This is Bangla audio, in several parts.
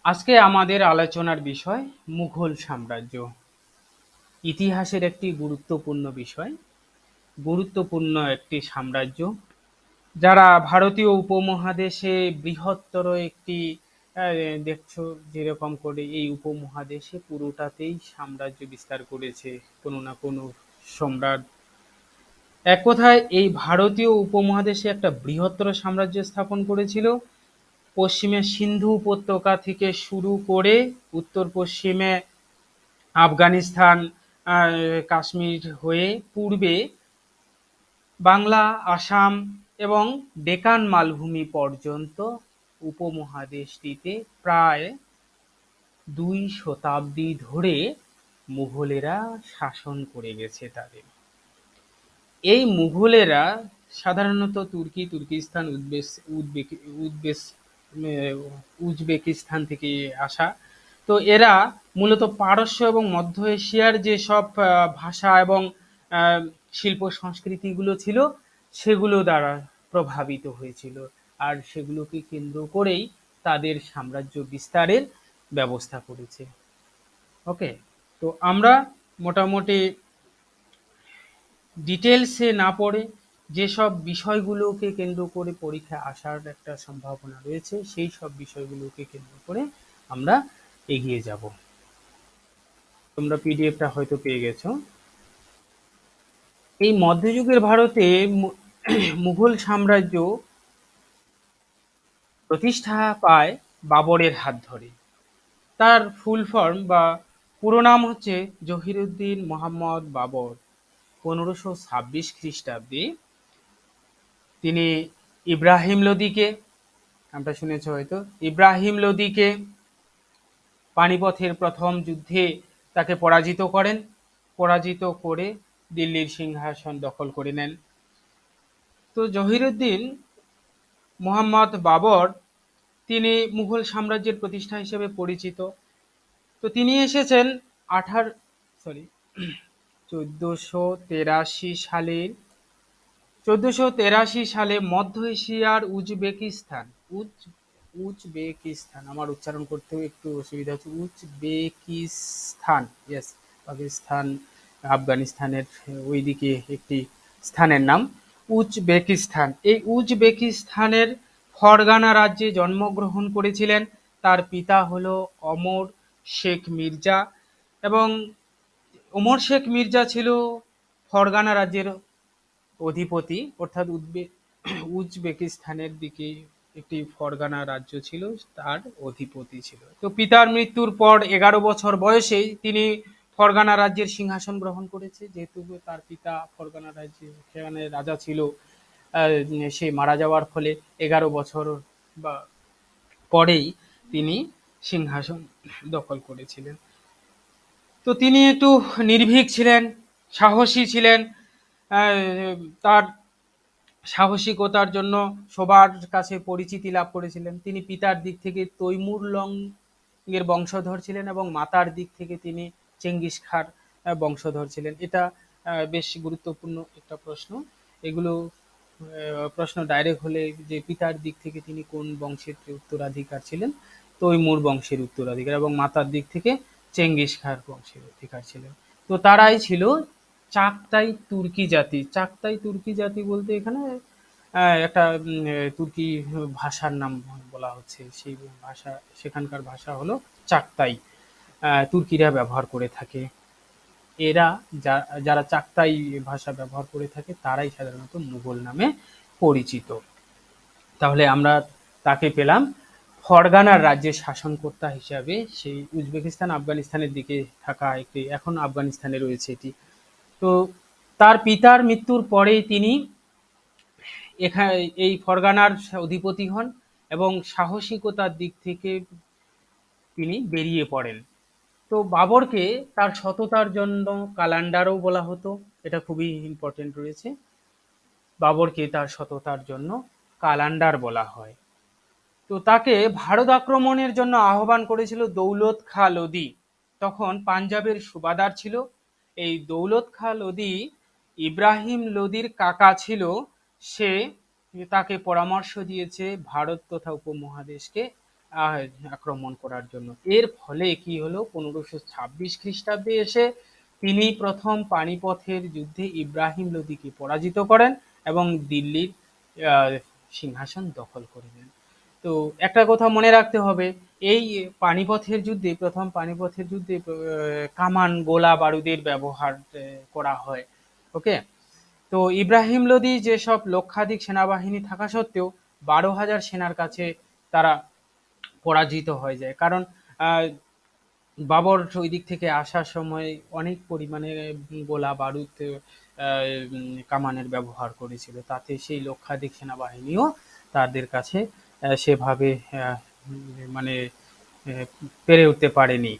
আজকে আমাদের আলোচনার বিষয় মুঘল সাম্রাজ্য। ইতিহাসের একটি গুরুত্বপূর্ণ বিষয়, গুরুত্বপূর্ণ একটি সাম্রাজ্য, যারা ভারতীয় উপমহাদেশে বৃহত্তর একটি দেখছো যেরকম করে এই উপমহাদেশে পুরোটাতেই সাম্রাজ্য বিস্তার করেছে কোনো না কোনো সম্রাট। এক কথায় এই ভারতীয় উপমহাদেশে একটা বৃহত্তর সাম্রাজ্য স্থাপন করেছিল। পশ্চিমে সিন্ধু উপত্যকা থেকে শুরু করে উত্তর পশ্চিমে আফগানিস্তান, কাশ্মীর হয়ে পূর্বে বাংলা, আসাম এবং ডেকান মালভূমি পর্যন্ত উপমহাদেশটিতে প্রায় 2 শতাব্দী ধরে মুঘলেরা শাসন করে গেছে তাদের। এই মুঘলেরা সাধারণত তুর্কি, তুর্কিস্তান, উজবেকিস্তান থেকে আসা। তো এরা মূলত পারস্য এবং মধ্য এশিয়ার যেসব ভাষা এবং আহ, শিল্প সংস্কৃতিগুলো ছিল সেগুলো দ্বারা প্রভাবিত হয়েছিল, আর সেগুলোকে কেন্দ্র করেই তাদের সাম্রাজ্য বিস্তারের ব্যবস্থা করেছে। ওকে, তো আমরা মোটামুটি ডিটেলসে না পড়ে যেসব বিষয়গুলোকে কেন্দ্র করে পরীক্ষা আসার একটা সম্ভাবনা রয়েছে সেই সব বিষয়গুলোকে কেন্দ্র করে আমরা এগিয়ে যাব। তোমরা পিডিএফটা হয়তো পেয়ে গেছো। এই মধ্যযুগের ভারতে মুঘল সাম্রাজ্য প্রতিষ্ঠা পায় বাবরের হাত ধরে। তার ফুল ফর্ম বা পুরো নাম হচ্ছে জহিরুদ্দিন মোহাম্মদ বাবর। 1526 খ্রিস্টাব্দে তিনি ইব্রাহিম লোদিকে, নামটা শুনেছ হয়তো, ইব্রাহিম লোদিকে পানিপথের প্রথম যুদ্ধে তাকে পরাজিত করেন। পরাজিত করে দিল্লির সিংহাসন দখল করে নেন। তো জহিরুদ্দিন মোহাম্মদ বাবর তিনি মুঘল সাম্রাজ্যের প্রতিষ্ঠা হিসেবে পরিচিত। তো তিনি এসেছেন 1483 সালের 1483 সালে মধ্য এশিয়ার উজবেকিস্তান, আমার উচ্চারণ করতেও একটু অসুবিধা হচ্ছে, উজবেকিস্তান, ইয়েস, পাকিস্তান আফগানিস্তানের ওইদিকে একটি স্থানের নাম উজবেকিস্তান। এই উজবেকিস্তানের ফরগানা রাজ্যে জন্মগ্রহণ করেছিলেন। তার পিতা হলো অমর শেখ মির্জা, এবং ওমর শেখ মির্জা ছিল ফরগানা রাজ্যের অধিপতি, অর্থাৎ উজবেকিস্তানের দিকে একটি ফরগানা রাজ্য ছিল, তার অধিপতি ছিল। তো পিতার মৃত্যুর পর 11 বছর বয়সেই তিনি ফরগানা রাজ্যের সিংহাসন গ্রহণ করেছে। যেহেতু তার পিতা ফরগানা রাজ্যে সেখানে রাজা ছিল, সে মারা যাওয়ার ফলে 11 বছর বা পরেই তিনি সিংহাসন দখল করেছিলেন। তো তিনি একটু নির্ভীক ছিলেন, সাহসী ছিলেন। তার সাহসিকতার জন্য সবার কাছে পরিচিতি লাভ করেছিলেন। তিনি পিতার দিক থেকে তৈমুর লং এর বংশধর ছিলেন এবং মাতার দিক থেকে তিনি চেঙ্গিস খার বংশধর ছিলেন। এটা বেশ গুরুত্বপূর্ণ একটা প্রশ্ন। এগুলো প্রশ্ন ডাইরেক্ট হলে যে পিতার দিক থেকে তিনি কোন বংশের উত্তরাধিকার ছিলেন, তৈমুর বংশের উত্তরাধিকার, এবং মাতার দিক থেকে চেঙ্গিস খার বংশের অধিকার ছিলেন। তো তারাই ছিল চাকতাই তুর্কি জাতি। চাকতাই তুর্কি জাতি বলতে এখানে একটা তুর্কি ভাষার নাম বলা হচ্ছে। সেই ভাষা, সেখানকার ভাষা হলো চাকতাই, তুর্কিরা ব্যবহার করে থাকে। এরা যারা চাকতাই ভাষা ব্যবহার করে থাকে তারাই সাধারণত মুঘল নামে পরিচিত। তাহলে আমরা তাকে পেলাম ফরগানার রাজ্যের শাসনকর্তা হিসাবে। সেই উজবেকিস্তান আফগানিস্তানের দিকে থাকা একটি, এখন আফগানিস্তানে রয়েছে এটি। তো তার পিতার মৃত্যুর পরেই তিনি এখানে এই ফরগানার অধিপতি হন এবং সাহসিকতার দিক থেকে তিনি বেরিয়ে পড়েন। তো বাবরকে তার সততার জন্য কালান্ডারও বলা হতো। এটা খুবই ইম্পর্টেন্ট রয়েছে, বাবরকে তার সততার জন্য কালান্ডার বলা হয়। তো তাকে ভারত আক্রমণের জন্য আহ্বান করেছিল দৌলত খাঁ লোদি, তখন পাঞ্জাবের সুবাদার ছিল। এই দৌলত খাঁ লোদি ইব্রাহিম লোদির কাকা ছিল। সে তাকে পরামর্শ দিয়েছে ভারত তথা উপমহাদেশকে আহ, আক্রমণ করার জন্য। এর ফলে কি হলো, 1526 খ্রিস্টাব্দে এসে তিনি প্রথম পানিপথের যুদ্ধে ইব্রাহিম লোদিকে পরাজিত করেন এবং দিল্লির আহ, সিংহাসন দখল করে নেন। তো একটা কথা মনে রাখতে হবে, এই পানিপথের যুদ্ধে, প্রথম পানিপথের যুদ্ধে কামান, গোলা বারুদের ব্যবহার করা হয়। ওকে। তো ইব্রাহিম লোদি যেসব লক্ষাধিক সেনাবাহিনী থাকা সত্ত্বেও 12,000 সেনার কাছে তারা পরাজিত হয়ে যায়। কারণ আহ, বাবর ওই দিক থেকে আসার সময় অনেক পরিমাণে গোলা বারুদ, কামানের ব্যবহার করেছিল, তাতে সেই লক্ষাধিক সেনাবাহিনীও তাদের কাছে সেভাবে মানে পেরে উঠতে পারেনি।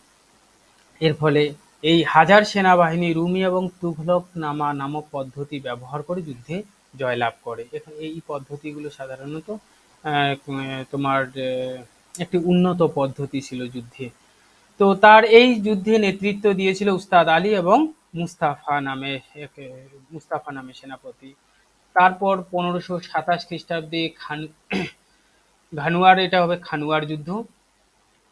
এর ফলে এই হাজার সেনাবাহিনী রুমি এবং তুঘলক নামক পদ্ধতি ব্যবহার করে যুদ্ধে জয়লাভ করে। এই পদ্ধতিগুলো সাধারণত তোমার একটি উন্নত পদ্ধতি ছিল যুদ্ধে। তো তার এই যুদ্ধে নেতৃত্ব দিয়েছিল উস্তাদ আলী এবং মুস্তাফা নামে এক মুস্তাফা নামে সেনাপতি। তারপর 1527 খ্রিস্টাব্দে ঘানুয়ার, এটা হবে খানুয়ার যুদ্ধ।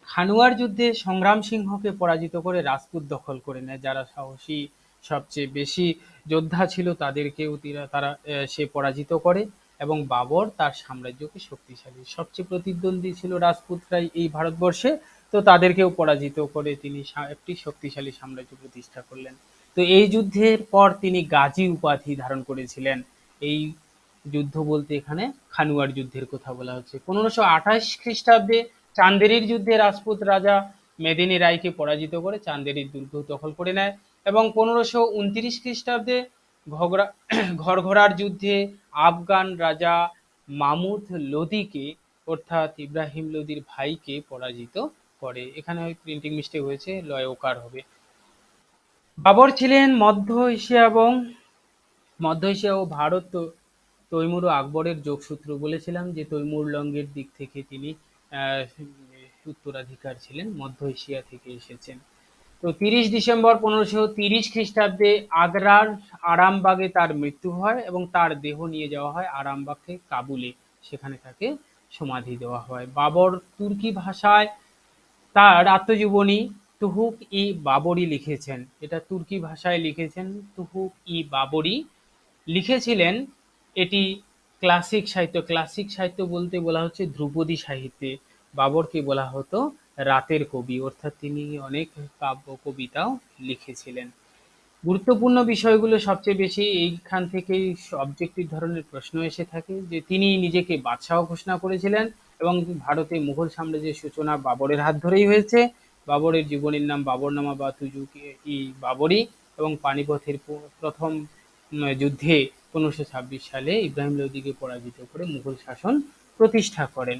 খানুয়ার যুদ্ধে সংগ্রাম সিংহকে পরাজিত করে রাজপুত দখল করে নেয়। যারা সাহসী, সবচেয়ে বেশি যোদ্ধা ছিল তাদেরকেও তারা সে পরাজিত করে এবং বাবর তার সাম্রাজ্যকে শক্তিশালী, সবচেয়ে প্রতিদ্বন্দ্বী ছিল রাজপুতরাই এই ভারতবর্ষে, তো তাদেরকেও পরাজিত করে তিনি একটি শক্তিশালী সাম্রাজ্য প্রতিষ্ঠা করলেন। তো এই যুদ্ধের পর তিনি গাজী উপাধি ধারণ করেছিলেন। এই যুদ্ধ বলতে এখানে খানুয়ার যুদ্ধের কথা বলা হচ্ছে। 1528 খ্রিস্টাব্দে চান্দেরির যুদ্ধে রাজপুত রাজা মেদিনী রায়কে পরাজিত করে চান্দেরির দুর্গ দখল করে নেয় এবং 1529 খ্রিস্টাব্দে ঘরঘরার যুদ্ধে আফগান রাজা মামুদ লোদিকে, অর্থাৎ ইব্রাহিম লোদির ভাইকে পরাজিত করে। এখানে প্রিন্টিং মিস্টেক হয়েছে, লয় ওকার হবে। বাবর ছিলেন মধ্য এশিয়া ও ভারত, তৈমুর ও আকবরের যোগসূত্র। বলেছিলাম যে তৈমুর লঙ্গের দিক থেকে তিনি উত্তরাধিকার ছিলেন, মধ্য এশিয়া থেকে এসেছেন। তো 30 ডিসেম্বর 1530 খ্রিস্টাব্দে আগ্রার আরামবাগে তার মৃত্যু হয় এবং তার দেহ নিয়ে যাওয়া হয় আরামবাগ থেকে কাবুলে, সেখানে তাকে সমাধি দেওয়া হয়। বাবর তুর্কি ভাষায় তার আত্মজীবনী তুহুক-ই-বাবরি লিখেছেন। এটা তুর্কি ভাষায় লিখেছেন, তুহুক-ই-বাবরি লিখেছিলেন। এটি ক্লাসিক সাহিত্য, ক্লাসিক সাহিত্য বলতে বলা হচ্ছে ধ্রুপদী সাহিত্যে। বাবরকে বলা হতো রাতের কবি, অর্থাৎ তিনি অনেক কাব্য কবিতাও লিখেছিলেন। গুরুত্বপূর্ণ বিষয়গুলো সবচেয়ে বেশি এইখান থেকেই অবজেক্টিভ ধরনের প্রশ্ন এসে থাকে, যে তিনি নিজেকে বাদশাহ ঘোষণা করেছিলেন এবং ভারতে মুঘল সাম্রাজ্যের সূচনা বাবরের হাত ধরেই হয়েছে। বাবরের জীবনীর নাম বাবরনামা বা তুজুক-ই-বাবরি এবং পানিপথের প্রথম যুদ্ধে 1526 সালে ইব্রাহিম লোদিকে পরাজিত করে মুঘল শাসন প্রতিষ্ঠা করেন।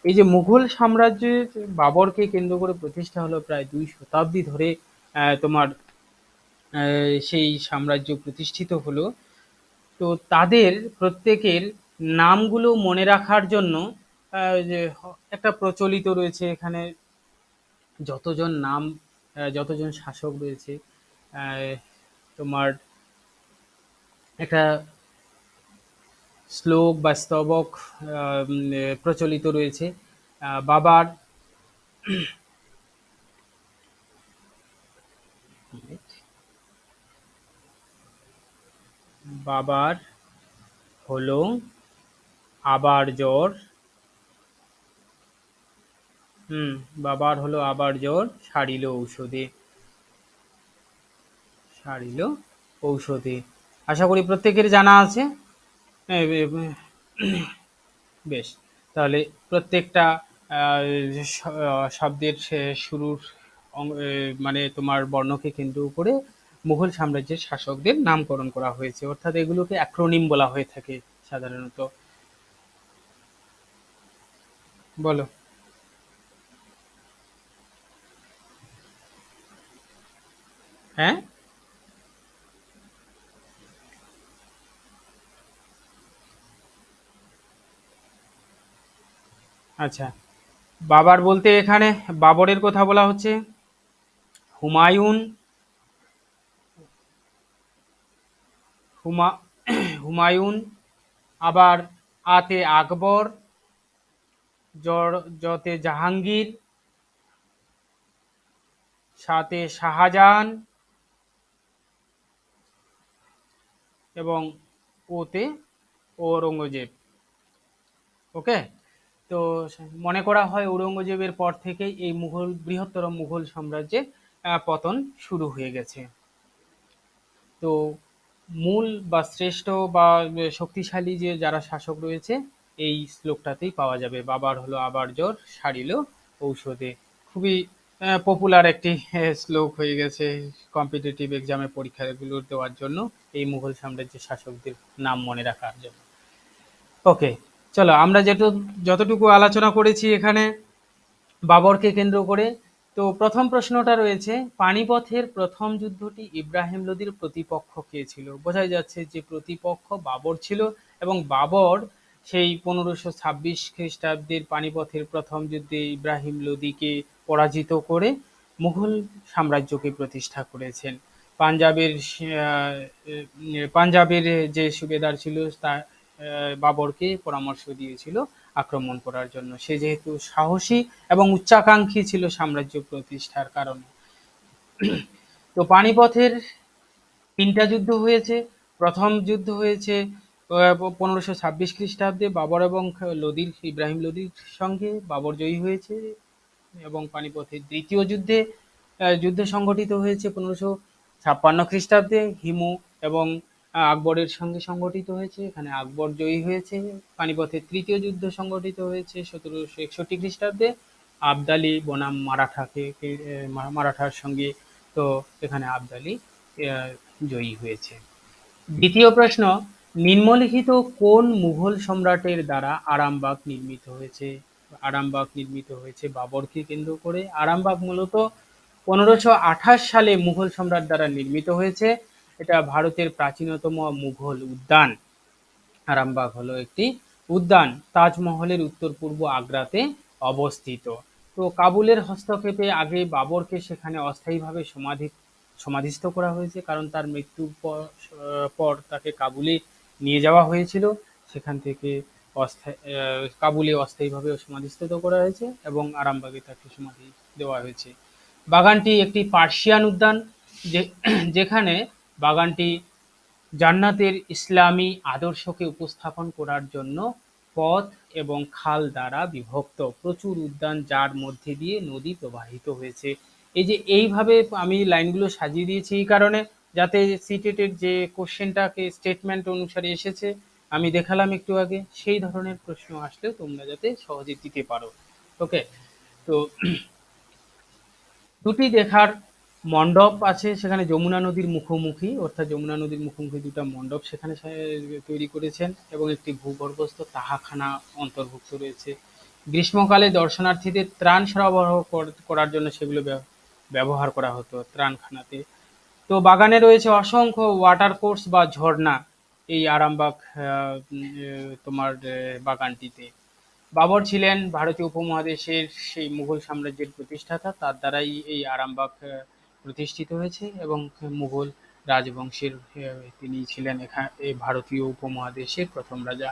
এই যে মুঘল সাম্রাজ্যের বাবরকে কেন্দ্র করে প্রতিষ্ঠা হলো, প্রায় 2 শতাব্দী ধরে তোমার সেই সাম্রাজ্য প্রতিষ্ঠিত হলো। তো তাদের প্রত্যেকের নামগুলো মনে রাখার জন্য যে একটা প্রচলিত রয়েছে এখানে, যতজন নাম, যতজন শাসক রয়েছে, তোমার একটা শ্লোক বা স্তবক প্রচলিত রয়েছে। বাবার বাবার হলো আবার জ্বর, বাবার হলো আবার জ্বর, সারিল ঔষধে। আশা করি প্রত্যেকের জানা আছে। বেশ, তাহলে প্রত্যেকটা শব্দের শুরুর মানে তোমার বর্ণকে কেন্দ্র করে মুঘল সাম্রাজ্যের শাসকদের নামকরণ করা হয়েছে, অর্থাৎ এগুলোকে অ্যাক্রোনিম বলা হয়ে থাকে সাধারণত। বলো। হ্যাঁ, আচ্ছা। বাবার বলতে এখানে বাবরের কথা বলা হচ্ছে। হুমায়ুন, হুমা হুমায়ুন, আবার আতে আকবর, জতে জাহাঙ্গীর, সাতে শাহজাহান এবং ওতে ঔরঙ্গজেব। ওকে, তো মনে করা হয় ঔরঙ্গজেবের পর থেকেই এই বৃহত্তর মুঘল সাম্রাজ্যের পতন শুরু হয়ে গেছে। তো মূল বা শ্রেষ্ঠ বা শক্তিশালী যে যারা শাসক রয়েছে এই শ্লোকটাতেই পাওয়া যাবে। বাবার হলো আবার জ্বর, সারিল ঔষধে। খুবই পপুলার একটি শ্লোক হয়ে গেছে কম্পিটিটিভ এক্সামে পরীক্ষাগুলো দেওয়ার জন্য, এই মুঘল সাম্রাজ্যের শাসকদের নাম মনে রাখার জন্য। ওকে, চলো আমরা যতটুকু আলোচনা করেছি এখানে বাবরকে কেন্দ্র করে, তো প্রথম প্রশ্নটা রয়েছে পানিপথের প্রথম যুদ্ধটি ইব্রাহিম লোদির প্রতিপক্ষ কে ছিল? বোঝাই যাচ্ছে যে প্রতিপক্ষ বাবর ছিল, এবং বাবর সেই 1526 খ্রিস্টাব্দের পানিপথের প্রথম যুদ্ধে ইব্রাহিম লোদিকে পরাজিত করে মুঘল সাম্রাজ্যকে প্রতিষ্ঠা করেছেন। পাঞ্জাবের যে সুবেদার ছিল তা বাবরকে পরামর্শ দিয়েছিল আক্রমণ করার জন্য। সে যেহেতু সাহসী এবং উচ্চাকাঙ্ক্ষী ছিল সাম্রাজ্য প্রতিষ্ঠার কারণে। তো পানিপথের 3টা যুদ্ধ হয়েছে। প্রথম যুদ্ধ হয়েছে 1526 খ্রিস্টাব্দে বাবর এবং ইব্রাহিম লোদির সঙ্গে, বাবর জয়ী হয়েছে। এবং পানিপথের দ্বিতীয় যুদ্ধ সংঘটিত হয়েছে 1556 খ্রিস্টাব্দে হিমু এবং আকবরের সঙ্গে সংগঠিত হয়েছে, এখানে আকবর জয়ী হয়েছে। পানিপথের তৃতীয় যুদ্ধ সংগঠিত হয়েছে 1761 খ্রিস্টাব্দে আবদালি বনাম মারাঠার সঙ্গে, তো এখানে আবদালি জয়ী হয়েছে। দ্বিতীয় প্রশ্ন, নিম্নলিখিত কোন মুঘল সম্রাটের দ্বারা আরামবাগ নির্মিত হয়েছে? আরামবাগ নির্মিত হয়েছে বাবরকে কেন্দ্র করে। আরামবাগ মূলত 1528 সালে মুঘল সম্রাট দ্বারা নির্মিত হয়েছে। এটা ভারতের প্রাচীনতম মুঘল উদ্যান। আরামবাগ হলো একটি উদ্যান, তাজমহলের উত্তর পূর্ব আগ্রাতে অবস্থিত। তো কাবুলের হস্তক্ষেপে আগে বাবরকে সেখানে অস্থায়ীভাবে সমাধিস্থ করা হয়েছে, কারণ তার মৃত্যুর পর তাকে কাবুলে নিয়ে যাওয়া হয়েছিল। সেখান থেকে কাবুলে অস্থায়ীভাবে সমাধিস্থ করা হয়েছে এবং আরামবাগে তাকে সমাধি দেওয়া হয়েছে। বাগানটি একটি পার্সিয়ান উদ্যান, যেখানে বাগানটি জান্নাতের ইসলামী আদর্শকে উপস্থাপন করার জন্য পথ এবং খাল দ্বারা বিভক্ত। প্রচুর উদ্যান যার মধ্যে দিয়ে নদী প্রবাহিত হয়েছে। এই যে এইভাবে আমি লাইনগুলো সাজিয়ে দিয়েছি এই কারণে, যাতে সিটেটের যে কোশ্চেনটাকে স্টেটমেন্ট অনুসারে এসেছে আমি দেখালাম একটু আগে, সেই ধরনের প্রশ্ন আসলেও তোমরা যাতে সহজে দিতে পারো। ওকে, তো দুটি দেখার মণ্ডপ আছে সেখানে যমুনা নদীর মুখোমুখি, অর্থাৎ যমুনা নদীর মুখোমুখি দুটো মণ্ডপ সেখানে তৈরি করেছেন এবং একটি ভূগর্ভস্থ তাহাখানা অন্তর্ভুক্ত রয়েছে। গ্রীষ্মকালে দর্শনার্থীদের ত্রাণ সরবরাহ করার জন্য সেগুলো ব্যবহার করা হতো ত্রাণখানাতে। তো বাগানে রয়েছে অসংখ্য ওয়াটার কোর্স বা ঝর্ণা এই আরামবাগ তোমার বাগানটিতে। বাবর ছিলেন ভারতীয় উপমহাদেশের সেই মুঘল সাম্রাজ্যের প্রতিষ্ঠাতা, তার দ্বারাই এই আরামবাগ প্রতিষ্ঠিত হয়েছে এবং মুঘল রাজবংশের তিনি ছিলেন এখানে ভারতীয় উপমহাদেশের প্রথম রাজা।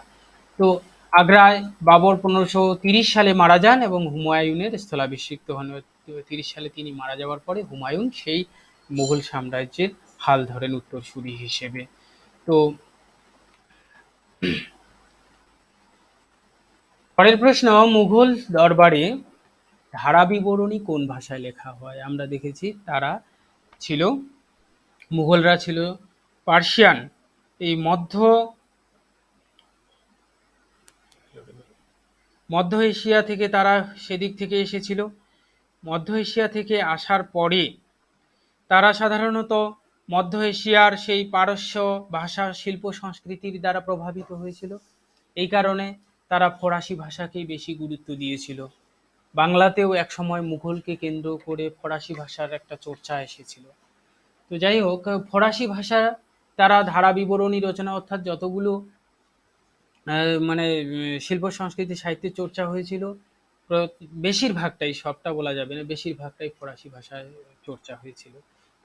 তো আগ্রায় বাবর 1530 সালে মারা যান এবং হুমায়ুনের স্থলাভিষিক্ত হন। 30 সালে তিনি মারা যাওয়ার পরে হুমায়ুন সেই মুঘল সাম্রাজ্যের হাল ধরেন উত্তরসূরি হিসেবে। তো পরের প্রশ্ন, মুঘল দরবারে ধারা বিবরণী কোন ভাষায় লেখা হয়? আমরা দেখেছি তারা ছিল, মুঘলরা ছিল পার্সিয়ান। এই মধ্য এশিয়া থেকে তারা সেদিক থেকে এসেছিল। মধ্য এশিয়া থেকে আসার পরে তারা সাধারণত মধ্য এশিয়ার সেই পারস্য ভাষা শিল্প সংস্কৃতির দ্বারা প্রভাবিত হয়েছিল। এই কারণে তারা ফরাসি ভাষাকেই বেশি গুরুত্ব দিয়েছিল। বাংলাতেও একসময় মুঘলকে কেন্দ্র করে ফরাসি ভাষার একটা চর্চা এসেছিল। তো যাই হোক, ফরাসি ভাষা তারা ধারা বিবরণী রচনা, অর্থাৎ যতগুলো মানে শিল্প সংস্কৃতি সাহিত্যের চর্চা হয়েছিল বেশিরভাগটাই, সবটা বলা যাবে না, বেশিরভাগটাই ফরাসি ভাষায় চর্চা হয়েছিল।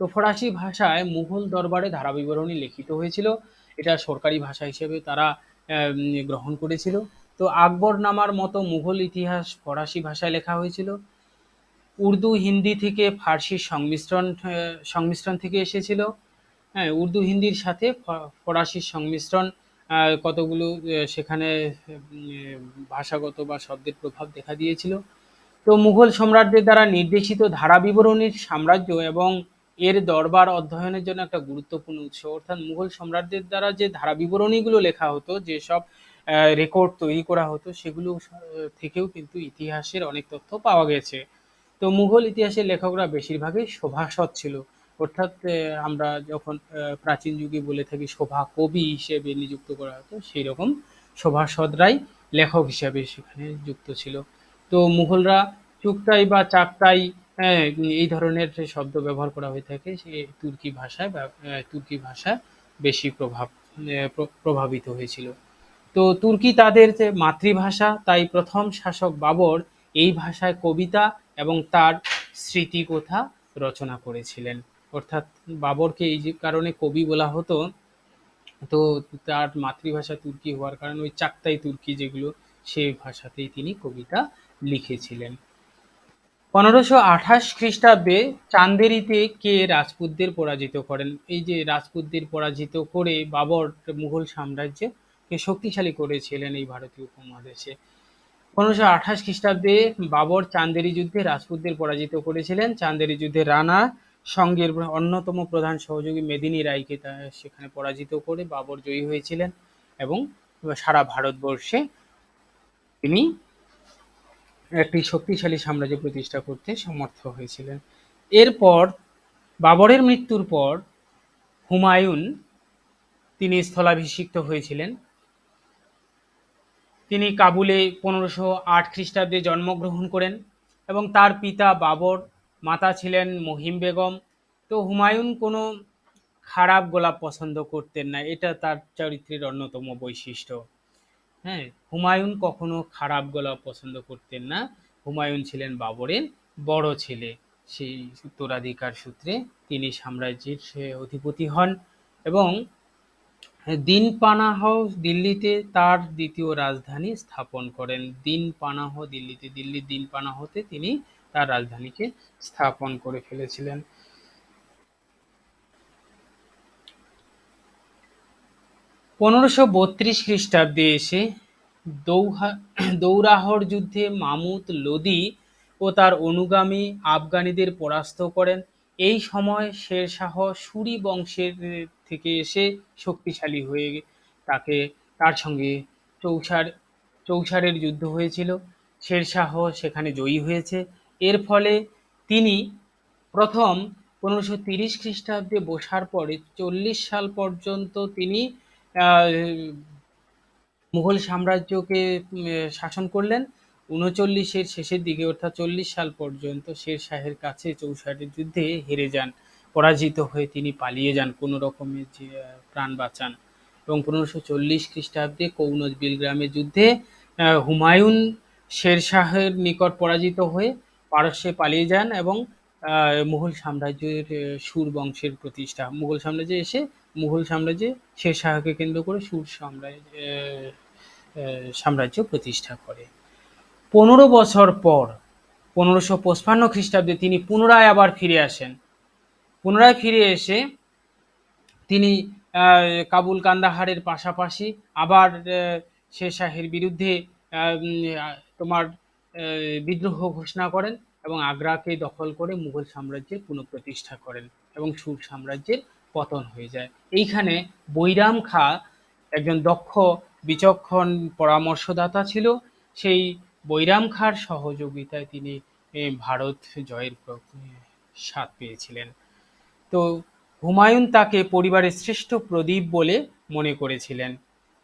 তো ফরাসি ভাষায় মুঘল দরবারে ধারা বিবরণী লিখিত হয়েছিল, এটা সরকারি ভাষা হিসেবে তারা গ্রহণ করেছিল। তো আকবরনামার মতো মুঘল ইতিহাস ফরাসি ভাষায় লেখা হয়েছিল। উর্দু, হিন্দি থেকে ফার্সির সংমিশ্রণ থেকে এসেছিল। হ্যাঁ, উর্দু হিন্দির সাথে ফরাসির সংমিশ্রণ, কতগুলো সেখানে ভাষাগত বা শব্দের প্রভাব দেখা দিয়েছিল। তো মুঘল সম্রাটদের দ্বারা নির্দেশিত ধারা বিবরণীর সাম্রাজ্য এবং এর দরবার অধ্যয়নের জন্য একটা গুরুত্বপূর্ণ উৎস। অর্থাৎ মুঘল সম্রাটদের দ্বারা যে ধারা বিবরণীগুলো লেখা হতো, যেসব রেকর্ড তৈরি করা হতো, সেগুলো থেকেও কিন্তু ইতিহাসের অনেক তথ্য পাওয়া গেছে। তো মুঘল ইতিহাসের লেখকরা বেশিরভাগই সভাসদ ছিল। অর্থাৎ আমরা যখন প্রাচীন যুগে বলে থাকি সভা কবি হিসেবে নিযুক্ত করা হতো, সেই রকম সভাসদরাই লেখক হিসাবে সেখানে যুক্ত ছিল। তো মুঘলরা চুগতাই বা চাগতাই, হ্যাঁ, এই ধরনের যে শব্দ ব্যবহার করা হয়ে থাকে, সে তুর্কি ভাষায় বা তুর্কি ভাষা বেশি প্রভাবিত হয়েছিল। তো তুর্কি তাদের যে মাতৃভাষা, তাই প্রথম শাসক বাবর এই ভাষায় কবিতা এবং তার স্মৃতিকথা রচনা করেছিলেন। অর্থাৎ বাবরকে এই যে কারণে কবি বলা হতো, তো তার মাতৃভাষা তুর্কি হওয়ার কারণে ওই চাকতাই তুর্কি যেগুলো, সেই ভাষাতেই তিনি কবিতা লিখেছিলেন। 1528 খ্রিস্টাব্দে চান্দেরিতে কে রাজপুতদের পরাজিত করেন। এই যে রাজপুতদের পরাজিত করে বাবর মুঘল সাম্রাজ্যকে শক্তিশালী করেছিলেন এই ভারতীয় উপমহাদেশে। 1528 খ্রিস্টাব্দে বাবর চান্দেরি যুদ্ধে রাজপুতদের পরাজিত করেছিলেন। চান্দেরি যুদ্ধে রানা সঙ্গের অন্যতম প্রধান সহযোগী মেদিনী রায়কে সেখানে পরাজিত করে বাবর জয়ী হয়েছিলেন এবং সারা ভারতবর্ষে তিনি একটি শক্তিশালী সাম্রাজ্য প্রতিষ্ঠা করতে সমর্থ হয়েছিলেন। এরপর বাবরের মৃত্যুর পর হুমায়ুন তিনি স্থলাভিষিক্ত হয়েছিলেন। তিনি কাবুলে 1508 খ্রিস্টাব্দে জন্মগ্রহণ করেন এবং তার পিতা বাবর, মাতা ছিলেন মহিম বেগম। তো হুমায়ুন কোনো খারাপ গোলাপ পছন্দ করতেন না, এটা তার চরিত্রের অন্যতম বৈশিষ্ট্য। হ্যাঁ, হুমায়ুন কখনো খারাপ গোলাপ পছন্দ করতেন না। হুমায়ুন ছিলেন বাবরের বড় ছেলে, সেই উত্তরাধিকার সূত্রে তিনি সাম্রাজ্যের অধিপতি হন এবং দিনপানাহ দিল্লিতে তার দ্বিতীয় রাজধানী স্থাপন করেন। দিল্লির দিনপানাহতে তিনি তার রাজধানীকে স্থাপন করে ফেলেছিলেন। 1532 খ্রিস্টাব্দে এসে দৌরাহর যুদ্ধে মামুদ লোদি ও তার অনুগামী আফগানিদের পরাস্ত করেন। এই সময় শেরশাহ সুরি বংশের থেকে এসে শক্তিশালী হয়ে তার সঙ্গে চৌসার চৌসারের যুদ্ধ হয়েছিল। শেরশাহ সেখানে জয়ী হয়েছে। এর ফলে তিনি প্রথম 1530 খ্রিস্টাব্দে বসার পরে 40 সাল পর্যন্ত তিনি মুঘল সাম্রাজ্যকে শাসন করলেন। 39-এর শেষের দিকে অর্থাৎ 40 সাল পর্যন্ত শের শাহের কাছে চৌসারের যুদ্ধে হেরে যান, পরাজিত হয়ে তিনি পালিয়ে যান, কোনো রকমের যে প্রাণ বাঁচান এবং 1540 খ্রিস্টাব্দে কৌনজ বিলগ্রামের যুদ্ধে হুমায়ুন শের শাহের নিকট পরাজিত হয়ে পারস্যে পালিয়ে যান এবং মুঘল সাম্রাজ্যের সুর বংশের প্রতিষ্ঠা, মুঘল সাম্রাজ্যে শের শাহকে কেন্দ্র করে সুর সাম্রাজ্য প্রতিষ্ঠা করে। 15 বছর পর 1555 খ্রিস্টাব্দে তিনি পুনরায় আবার ফিরে আসেন। পুনরায় ফিরে এসে তিনি কাবুল কান্দাহারের পাশাপাশি আবার শের শাহের বিরুদ্ধে তোমার বিদ্রোহ ঘোষণা করেন এবং আগ্রাকে দখল করে মুঘল সাম্রাজ্যের পুনঃপ্রতিষ্ঠা করেন এবং সুর সাম্রাজ্যের পতন হয়ে যায়। এইখানে বৈরাম খাঁ একজন দক্ষ বিচক্ষণ পরামর্শদাতা ছিল। সেই বৈরাম খাঁর সহযোগিতায় তিনি ভারত জয়ের স্বাদ পেয়েছিলেন। তো হুমায়ুন তাকে পরিবারের শ্রেষ্ঠ প্রদীপ বলে মনে করেছিলেন।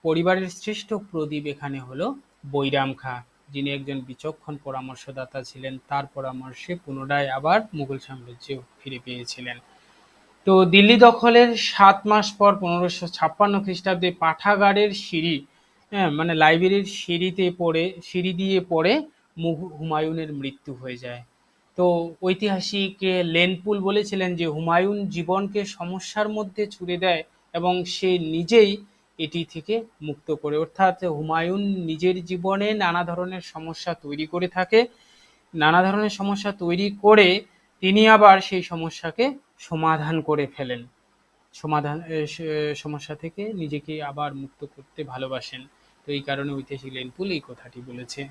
পরিবারের শ্রেষ্ঠ প্রদীপ এখানে হলো বৈরাম খাঁ, যিনি একজন বিচক্ষণ পরামর্শদাতা ছিলেন। তার পরামর্শে পুনরায় আবার মুঘল সাম্রাজ্য ফিরে পেয়েছিলেন। তো দিল্লি দখলের 7 মাস পর 1556 খ্রিস্টাব্দে পাঠাগারের সিঁড়ি, মানে লাইব্রেরির সিঁড়ি দিয়ে পড়ে হুমায়ুনের মৃত্যু হয়ে যায়। তো ঐতিহাসিক লেনপুল বলেছিলেন যে হুমায়ুন জীবনকে সমস্যার মধ্যে ছুড়ে দেয় এবং সে নিজেই এটি থেকে মুক্ত করে। অর্থাৎ হুমায়ুন নিজের জীবনে নানা ধরনের সমস্যা তৈরি করে থাকে, নানা ধরনের সমস্যা তৈরি করে তিনি আবার সেই সমস্যাকে সমাধান করে ফেলেন, সমাধান সমস্যা থেকে নিজেকে আবার মুক্ত করতে ভালোবাসেন। তো এই কারণে ঐতিহাসিক লেনপুল এই কথাটি বলেছে।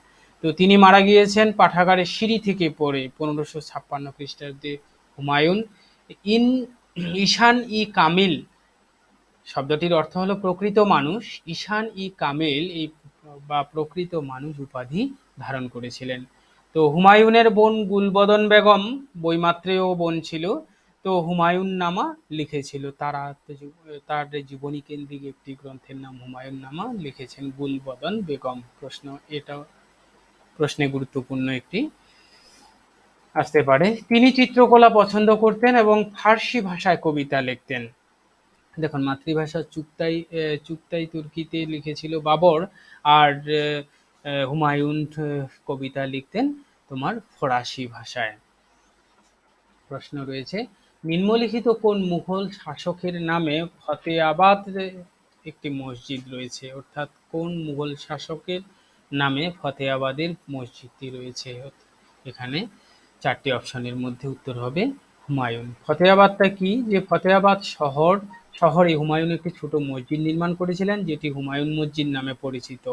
তো তিনি মারা গিয়েছেন পাঠাগারের সিঁড়ি থেকে পড়ে 1556 খ্রিস্টাব্দে। হুমায়ুন ইন ঈশান ই কামিল শব্দটির অর্থ হলো প্রকৃত মানুষ। ঈশান ই কামিল এই বা প্রকৃত মানুষ উপাধি ধারণ করেছিলেন। তো হুমায়ুনের বোন গুলবদন বেগম বইমাত্রেয় বোন ছিল। তো হুমায়ুন নামা লিখেছিল, তার জীবনী কেন্দ্রিক একটি গ্রন্থের নাম হুমায়ুন নামা লিখেছেন গুলবদন বেগম। এটা প্রশ্নে গুরুত্বপূর্ণ একটি আসতে পারে। তিনি চিত্রকলা পছন্দ করতেন এবং ফার্সি ভাষায় কবিতা লিখতেন। দেখুন, মাতৃভাষা চুগতাই তুর্কিতে লিখেছিল বাবর, আর হুমায়ুন কবিতা লিখতেন তোমার ফরাসি ভাষায়। প্রশ্ন রয়েছে, নিম্নলিখিত কোন মুঘল শাসকের নামে ফতেয়াবাদ একটি মসজিদ রয়েছে? অর্থাৎ কোন মুঘল শাসকের নামে ফতেয়াবাদের মসজিদটি রয়েছে? এখানে চারটি অপশনের মধ্যে উত্তর হবে হুমায়ুন। ফতেয়াবাদটা কি? যে ফতেয়াবাদ শহরে হুমায়ুন একটি ছোট মসজিদ নির্মাণ করেছিলেন, যেটি হুমায়ুন মসজিদ নামে পরিচিত।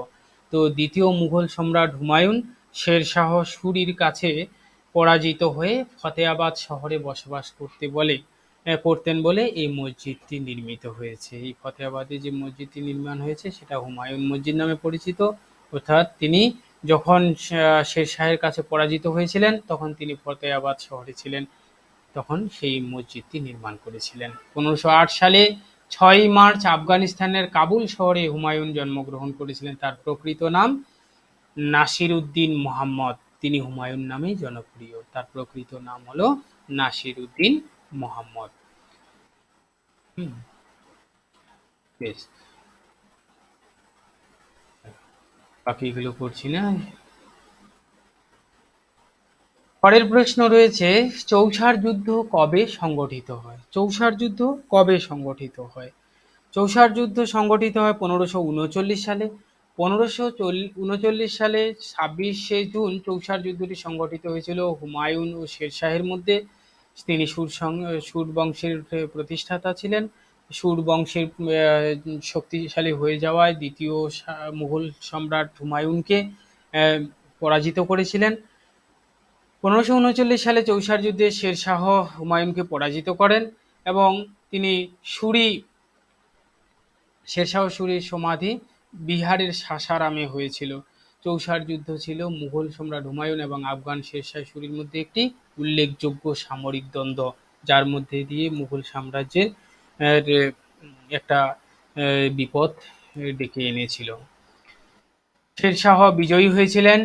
তো দ্বিতীয় মুঘল সম্রাট হুমায়ুন শের শাহ সুরির কাছে পরাজিত হয়ে ফতেয়াবাদ শহরে বসবাস করতেন বলে এই মসজিদটি নির্মিত হয়েছে। এই ফতেয়াবাদে যে মসজিদটি নির্মাণ হয়েছে সেটা হুমায়ুন মসজিদ নামে পরিচিত। অর্থাৎ তিনি যখন শের শাহের কাছে পরাজিত হয়েছিলেন তখন তিনি ফতেয়াবাদ শহরে ছিলেন, তখন সেই মসজিদটি নির্মাণ করেছিলেন। 1508 সালে 6 মার্চ আফগানিস্তানের কাবুল শহরে হুমায়ুন জন্মগ্রহণ করেছিলেন। তার প্রকৃত নাম নাসির উদ্দিন মোহাম্মদ। তিনি হুমায়ুন নামেই জনপ্রিয়। তার প্রকৃত নাম হলো নাসির উদ্দিন মোহাম্মদ। বেশ, বাকিগুলো পড়ছি না। পরের প্রশ্ন রয়েছে, চৌসার যুদ্ধ কবে সংগঠিত হয়? চৌসার যুদ্ধ কবে সংগঠিত হয়? চৌসার যুদ্ধ সংগঠিত হয় 1539 সালে। 1539 সালে 26শে জুন চৌসার যুদ্ধটি সংগঠিত হয়েছিল হুমায়ুন ও শের শাহের মধ্যে। তিনি সুর বংশের প্রতিষ্ঠাতা ছিলেন। সুর বংশের শক্তিশালী হয়ে যাওয়ায় দ্বিতীয় মুঘল সম্রাট হুমায়ুনকে পরাজিত করেছিলেন। 1539 সালে চৌসার যুদ্ধে শের শাহ হুমায়ুনকে পরাজিত করেন এবং তিনি শেরশাহ সুরির সমাধি বিহারের সাসারামে হয়েছিল। চৌসার যুদ্ধ ছিল মুঘল সম্রাট হুমায়ুন এবং আফগান শেরশাহ সুরির মধ্যে একটি উল্লেখযোগ্য সামরিক দ্বন্দ্ব, যার মধ্যে দিয়ে মুঘল সাম্রাজ্যের একটা বিপদ ডেকে এনেছিল। শেরশাহ বিজয়ী হয়েছিলেন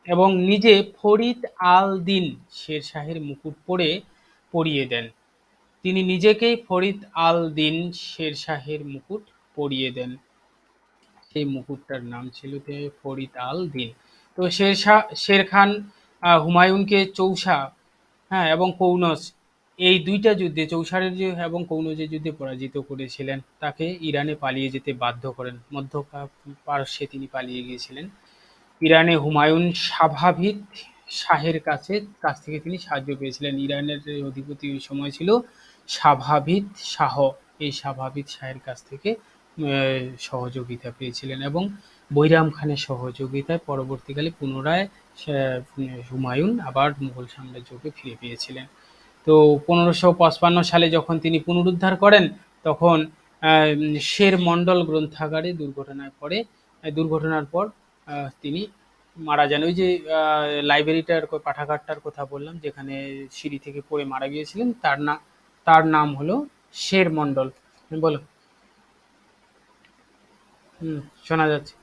এবং নিজে ফরিদ আল দিন শের শাহের মুকুট পরিয়ে দেন। তিনি নিজেকেই ফরিদ আল দিন শের শাহের মুকুট পরিয়ে দেন। সেই মুকুটটার নাম ছিল ফরিদ আল দিন। তো শের খান হুমায়ুনকে চৌসা, হ্যাঁ, এবং কৌনজ এই দুইটা যুদ্ধে, চৌসারের যে এবং কৌনজের যুদ্ধে পরাজিত করেছিলেন। তাকে ইরানে পালিয়ে যেতে বাধ্য করেন। মধ্য পারস্যে তিনি পালিয়ে গিয়েছিলেন। ইরানে হুমায়ুন সাভাভিদ শাহের কাছ থেকে তিনি সাহায্য পেয়েছিলেন। ইরানের যে অধিপতি ওই সময় ছিল সাভাভিদ শাহ। এই সাভাভিদ শাহের কাছ থেকে সহযোগিতা পেয়েছিলেন এবং বৈরাম খানের সহযোগিতায় পরবর্তীকালে পুনরায় হুমায়ুন আবার মুঘল সাম্রাজ্যকে ফিরে পেয়েছিলেন। তো 1555 সালে যখন তিনি পুনরুদ্ধার করেন তখন শের মন্ডল গ্রন্থাগারে দুর্ঘটনার পর তিনি মারা যান। ওই যে পাঠাগারটার কথা বললাম যেখানে সিঁড়ি থেকে পড়ে মারা গিয়েছিলেন, তার নাম হলো শের মন্ডল। বলো। শোনা যাচ্ছে।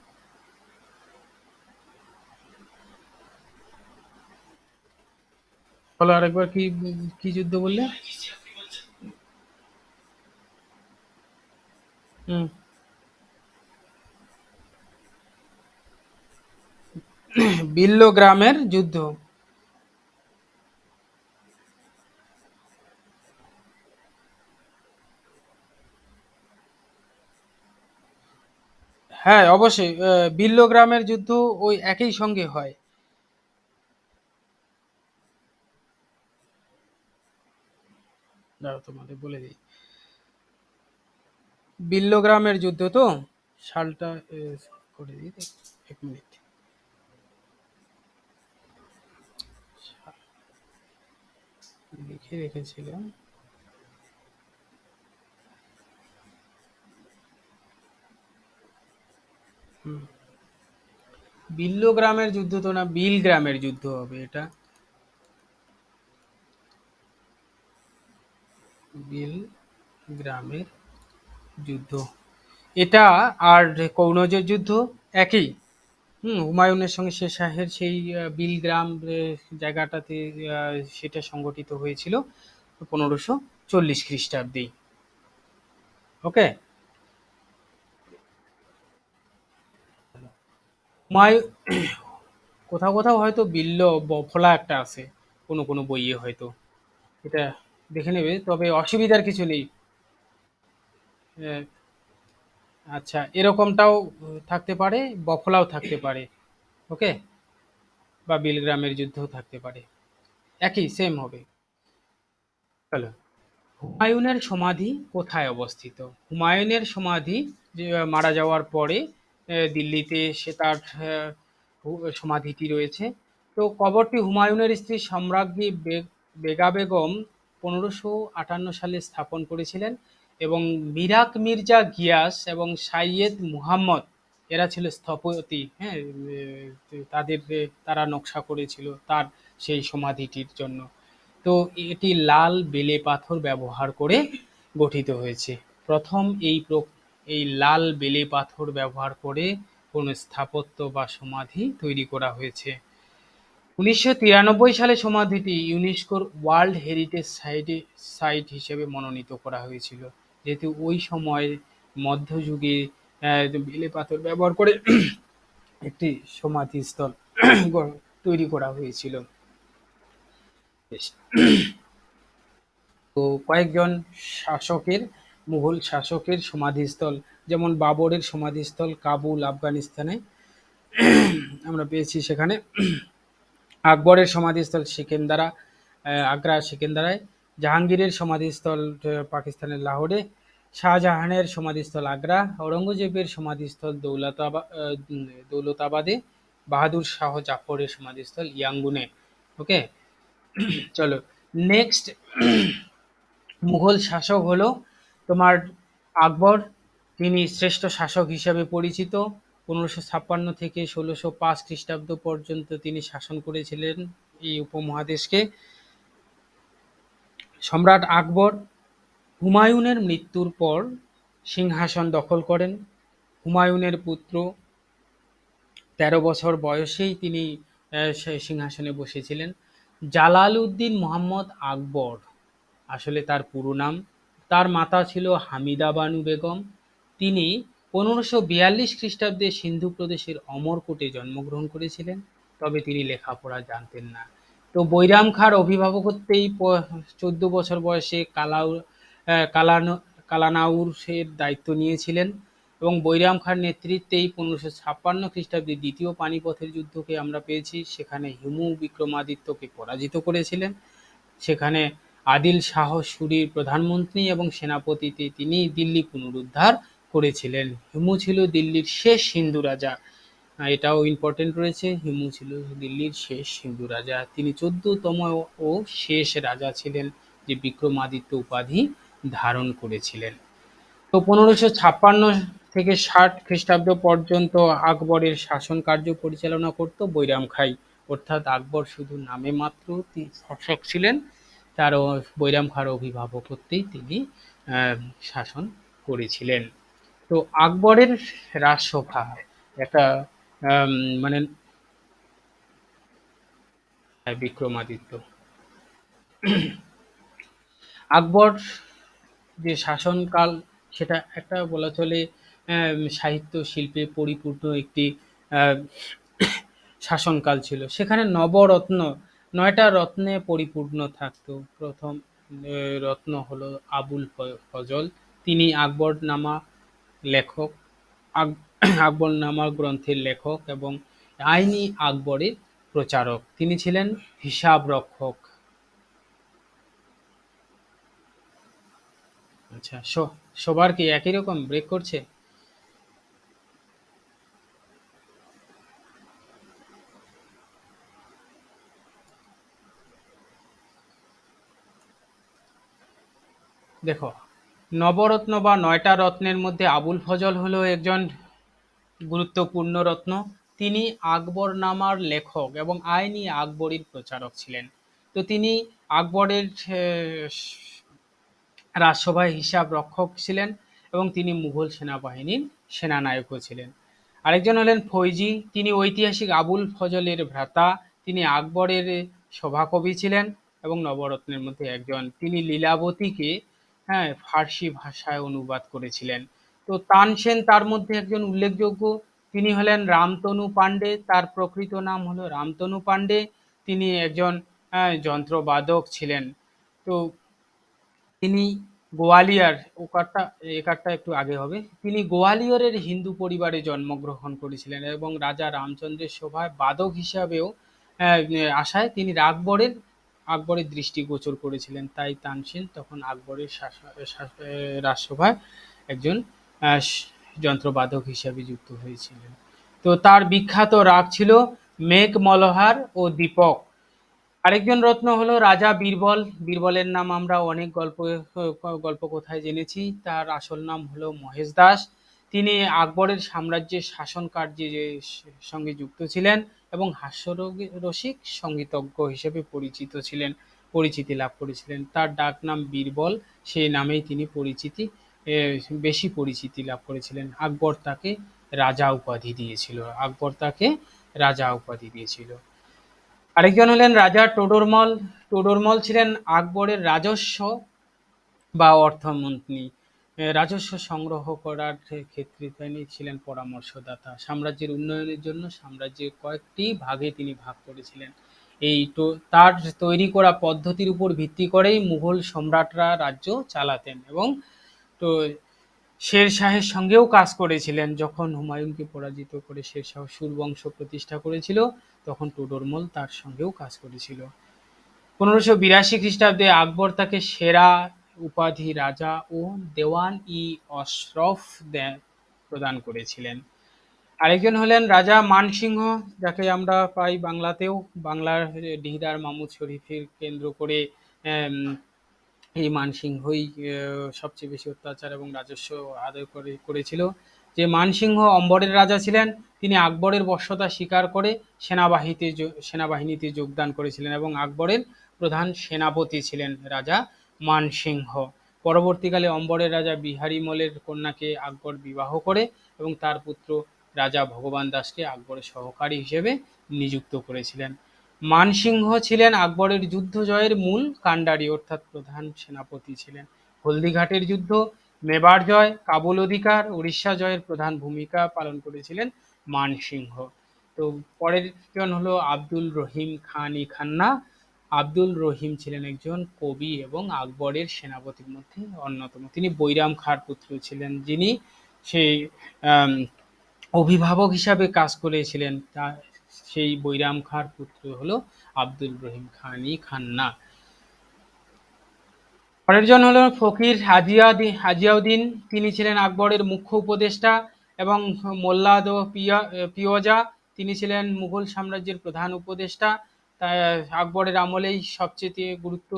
বলো আরেকবার, কি কি যুদ্ধ বললে? হুম বিল্ল গ্রামের যুদ্ধ। হ্যাঁ, অবশ্যই বিল্লগ্রামের যুদ্ধ ওই একই সঙ্গে হয়। দাঁড়াও তোমাদের বলে দিই। বিল্লগ্রামের যুদ্ধ তো সালটা করে দিই, 1 মিনিট। লিখে রেখেছিলাম। হুম, বিল্লগ্রামের যুদ্ধ তো না, বিলগ্রামের যুদ্ধ হবে এটা। বিল গ্রামের যুদ্ধ এটা। আর কনৌজের যুদ্ধ একই। হুমায়ুনের সঙ্গে শের শাহের সেই বিলগ্রাম জায়গাটাতে সেটা সংগঠিত হয়েছিল 1540 খ্রিস্টাব্দে। ওকে। হুমায়ুন কোথাও কোথাও হয়তো বিল্ল ফলা একটা আছে, কোনো কোনো বইয়ে হয়তো। এটা দেখে নেবে, তবে অসুবিধার কিছু নেই। আহ, আচ্ছা, এরকমটাও থাকতে পারে, বফলাও থাকতে পারে। ওকে। বা বিলগ্রামের যুদ্ধও থাকতে পারে, একই সেম হবে। চলো, হুমায়ুনের সমাধি কোথায় অবস্থিত? হুমায়ুনের সমাধি যে মারা যাওয়ার পরে দিল্লিতে সে তার সমাধিটি রয়েছে। তো কবরটি হুমায়ুনের স্ত্রী সম্রাজ্ঞী বেগা বেগম 1558 সালে স্থাপন করেছিলেন, এবং মিরাক মির্জা গিয়াস এবং সাইয়েদ মুহাম্মদ এরা ছিল স্থপতি। হ্যাঁ, তারা নকশা করেছিল তার সেই সমাধিটির জন্য। তো এটি লাল বেলে পাথর ব্যবহার করে গঠিত হয়েছে। প্রথম এই লাল বেলে পাথর ব্যবহার করে কোনো স্থাপত্য বা সমাধি তৈরি করা হয়েছে। 1993 সালে সমাধিটি ইউনেস্কোর ওয়ার্ল্ড হেরিটেজ সাইট হিসেবে মনোনীত করা হয়েছিল, যেহেতু ওই সময় মধ্যযুগে বেলে পাথর ব্যবহার করে একটি সমাধিস্থল তৈরি করা হয়েছিল। বেশ। তো কয়েকজন শাসকের, মুঘল শাসকের সমাধিস্থল, যেমন বাবরের সমাধিস্থল কাবুল, আফগানিস্তানে আমরা পেয়েছি সেখানে। আকবরের সমাধিস্থল সেকেন্দারা, আগ্রা সেকেন্দারায়। জাহাঙ্গীরের সমাধিস্থল পাকিস্তানের লাহোরে। শাহজাহানের সমাধিস্থল আগ্রা। ঔরঙ্গজেবের সমাধিস্থল দৌলতাবাদে। বাহাদুর শাহ জাফরের সমাধিস্থল ইয়াঙ্গুনে। ওকে। চলো, নেক্সট মুঘল শাসক হলো তোমার আকবর। তিনি শ্রেষ্ঠ শাসক হিসাবে পরিচিত। 1556 থেকে 1605 খ্রিস্টাব্দ পর্যন্ত তিনি শাসন করেছিলেন এই উপমহাদেশকে। সম্রাট আকবর হুমায়ুনের মৃত্যুর পর সিংহাসন দখল করেন। হুমায়ুনের পুত্র 13 বছর বয়সেই তিনি সেই সিংহাসনে বসেছিলেন। জালাল উদ্দিন মোহাম্মদ আকবর আসলে তার পুরো নাম। তার মাতা ছিল হামিদা বানু বেগম। তিনি 1542 খ্রিস্টাব্দে সিন্ধু প্রদেশের অমরকোটে জন্মগ্রহণ করেছিলেন, তবে তিনি লেখাপড়া জানতেন না। তো বৈরাম খাঁর অভিভাবকত্বেই 14 বছর বয়সে কালানাউরের দায়িত্ব নিয়েছিলেন, এবং বৈরাম খাঁর নেতৃত্বেই 1556 খ্রিস্টাব্দে দ্বিতীয় পানিপথের যুদ্ধকে আমরা পেয়েছি। সেখানে হিমু বিক্রমাদিত্যকে পরাজিত করেছিলেন। সেখানে আদিল শাহ সুরির প্রধানমন্ত্রী এবং সেনাপতিতে তিনি দিল্লি পুনরুদ্ধার করেছিলেন। হিমু ছিল দিল্লির শেষ হিন্দু রাজা। এটাও ইম্পর্টেন্ট রয়েছে, হিমু ছিল দিল্লির শেষ হিন্দু রাজা। তিনি 14তম ও শেষ রাজা ছিলেন যে বিক্রমাদিত্য উপাধি ধারণ করেছিলেন। তো 1556 থেকে 60 খ্রিস্টাব্দ পর্যন্ত আকবরের শাসন কার্য পরিচালনা করত বৈরাম খাই। অর্থাৎ আকবর শুধু নামে মাত্র শাসক ছিলেন, তার বৈরাম খাঁর অভিভাবকত্বেই তিনি শাসন করেছিলেন। তো আকবরের রাজসভা একটা আম, মানে বিক্রমাদিত্য, আকবর যে শাসনকাল, সেটা একটা বলা চলে সাহিত্য শিল্পে পরিপূর্ণ একটি আহ, শাসনকাল ছিল। সেখানে নবরত্ন, 9টা রত্নে পরিপূর্ণ থাকতো। প্রথম রত্ন হলো আবুল ফজল। তিনি আকবরনামা লেখক। আকবরনামা গ্রন্থের লেখক এবং আইনি আকবরের প্রচারক। তিনি ছিলেন হিসাব রক্ষক। আচ্ছা, সবার কি একই রকম ব্রেক করছে? দেখো, নবরত্ন বা নয়টা রত্নের মধ্যে আবুল ফজল হলো একজন গুরুত্বপূর্ণ রত্ন। তিনি আকবরনামার লেখক এবং আইনি আকবরীর প্রচারক ছিলেন। তো তিনি আকবরের রাজসভায় হিসাব রক্ষক ছিলেন এবং তিনি মুঘল সেনাবাহিনীর সেনানায়কও ছিলেন। আরেকজন হলেন ফৈজি, তিনি ঐতিহাসিক আবুল ফজলের ভ্রাতা। তিনি আকবরের সভাকবি ছিলেন এবং নবরত্নের মধ্যে একজন। তিনি লীলাবতীকে ফার্সি ভাষায় অনুবাদ করেছিলেন। তো তানসেন তার মধ্যে একজন উল্লেখযোগ্য। তিনি হলেন রামতনু পাণ্ডে, তার প্রকৃত নাম হলো রামতনু পাণ্ডে। তিনি একজন যন্ত্রবাদক ছিলেন। তো তিনি গোয়ালিয়র, ও কার্ডটা এই কার্ডটা একটু আগে হবে। তিনি গোয়ালিয়রের হিন্দু পরিবারে জন্মগ্রহণ করেছিলেন এবং রাজা রামচন্দ্রের সভায় বাদক হিসাবেও আসায় তিনি আকবরের দৃষ্টিগোচর করেছিলেন। তাই তানসেন তখন আকবরের রাজসভায় একজন যন্ত্রবাদক হিসাবে যুক্ত হয়েছিলেন। তো তার বিখ্যাত রাগ ছিল মেঘ মলহার ও দীপক। আরেকজন রত্ন হলো রাজা বীরবল। বীরবলের নাম আমরা অনেক গল্প কথায় জেনেছি। তার আসল নাম হলো মহেশ দাস। তিনি আকবরের সাম্রাজ্যের শাসন কার্যে সঙ্গে যুক্ত ছিলেন এবং হাস্যরসিক সঙ্গীতজ্ঞ হিসেবে পরিচিতি লাভ করেছিলেন। তার ডাক নাম বীরবল, সেই নামেই তিনি বেশি পরিচিতি লাভ করেছিলেন। আকবর তাকে রাজা উপাধি দিয়েছিল। আরেকজন হলেন রাজা টোডরমল। টোডরমল ছিলেন আকবরের রাজস্ব বা অর্থমন্ত্রী। রাজস্ব সংগ্রহ করার ক্ষেত্রে তিনি ছিলেন পরামর্শদাতা। সাম্রাজ্যের উন্নয়নের জন্য সাম্রাজ্যের কয়েকটি ভাগে তিনি ভাগ করেছিলেন। তার তৈরি করা পদ্ধতির উপর ভিত্তি করেই মুঘল সম্রাটরা রাজ্য চালাতেন এবং তো শেরশাহের সঙ্গেও কাজ করেছিলেন। যখন হুমায়ুনকে পরাজিত করে শেরশাহ সুরবংশ প্রতিষ্ঠা করেছিল, তখন টোডরমল তার সঙ্গেও কাজ করেছিল। 1582 খ্রিস্টাব্দে আকবর তাকে সেরা উপাধি রাজা ও দেওয়ান-ই-অশরফ প্রদান করেছিলেন। আরেকজন হলেন রাজা মানসিংহ, যাকে আমরা পাই বাংলাতেও। বাংলার ডিহিদার মামুদ শরীফের কেন্দ্র করে এই মানসিংহই সবচেয়ে বেশি অত্যাচার এবং রাজস্ব আদায় করেছিল। যে মানসিংহ অম্বরের রাজা ছিলেন, তিনি আকবরের বশ্যতা স্বীকার করে সেনাবাহিনীতে যোগদান করেছিলেন এবং আকবরের প্রধান সেনাপতি ছিলেন রাজা মানসিংহ। পরবর্তীকালে অম্বরের রাজা বিহারী মলের কন্যাকে আকবর বিবাহ করে এবং তার পুত্র রাজা ভগবান দাসকে আকবরের সহকারী হিসেবে নিযুক্ত করেছিলেন। মানসিংহ ছিলেন আকবরের যুদ্ধ জয়ের মূল কাণ্ডারি অর্থাৎ প্রধান সেনাপতি ছিলেন। হলদিঘাটের যুদ্ধ, মেবার জয়, কাবুল অধিকার, উড়িষ্যা জয়ের প্রধান ভূমিকা পালন করেছিলেন মানসিংহ। তো পরের জন হলো আব্দুল রহিম খান-ই খান্না। আব্দুল রহিম ছিলেন একজন কবি এবং আকবরের সেনাপতির মধ্যে অন্যতম। তিনি বৈরাম খাঁর পুত্র ছিলেন, যিনি সেই অভিভাবক হিসাবে কাজ করেছিলেন। সেই বৈরাম খাঁর পুত্র হলো আব্দুল রহিম খান-ই খান্না। পরের জন হলো ফকির হাজিয়াউদ্দিন। তিনি ছিলেন আকবরের মুখ্য উপদেষ্টা এবং মোল্লাদ পিওজা, তিনি ছিলেন মুঘল সাম্রাজ্যের প্রধান উপদেষ্টা। তাই আকবরের আমলেই সবচেয়ে গুরুত্ব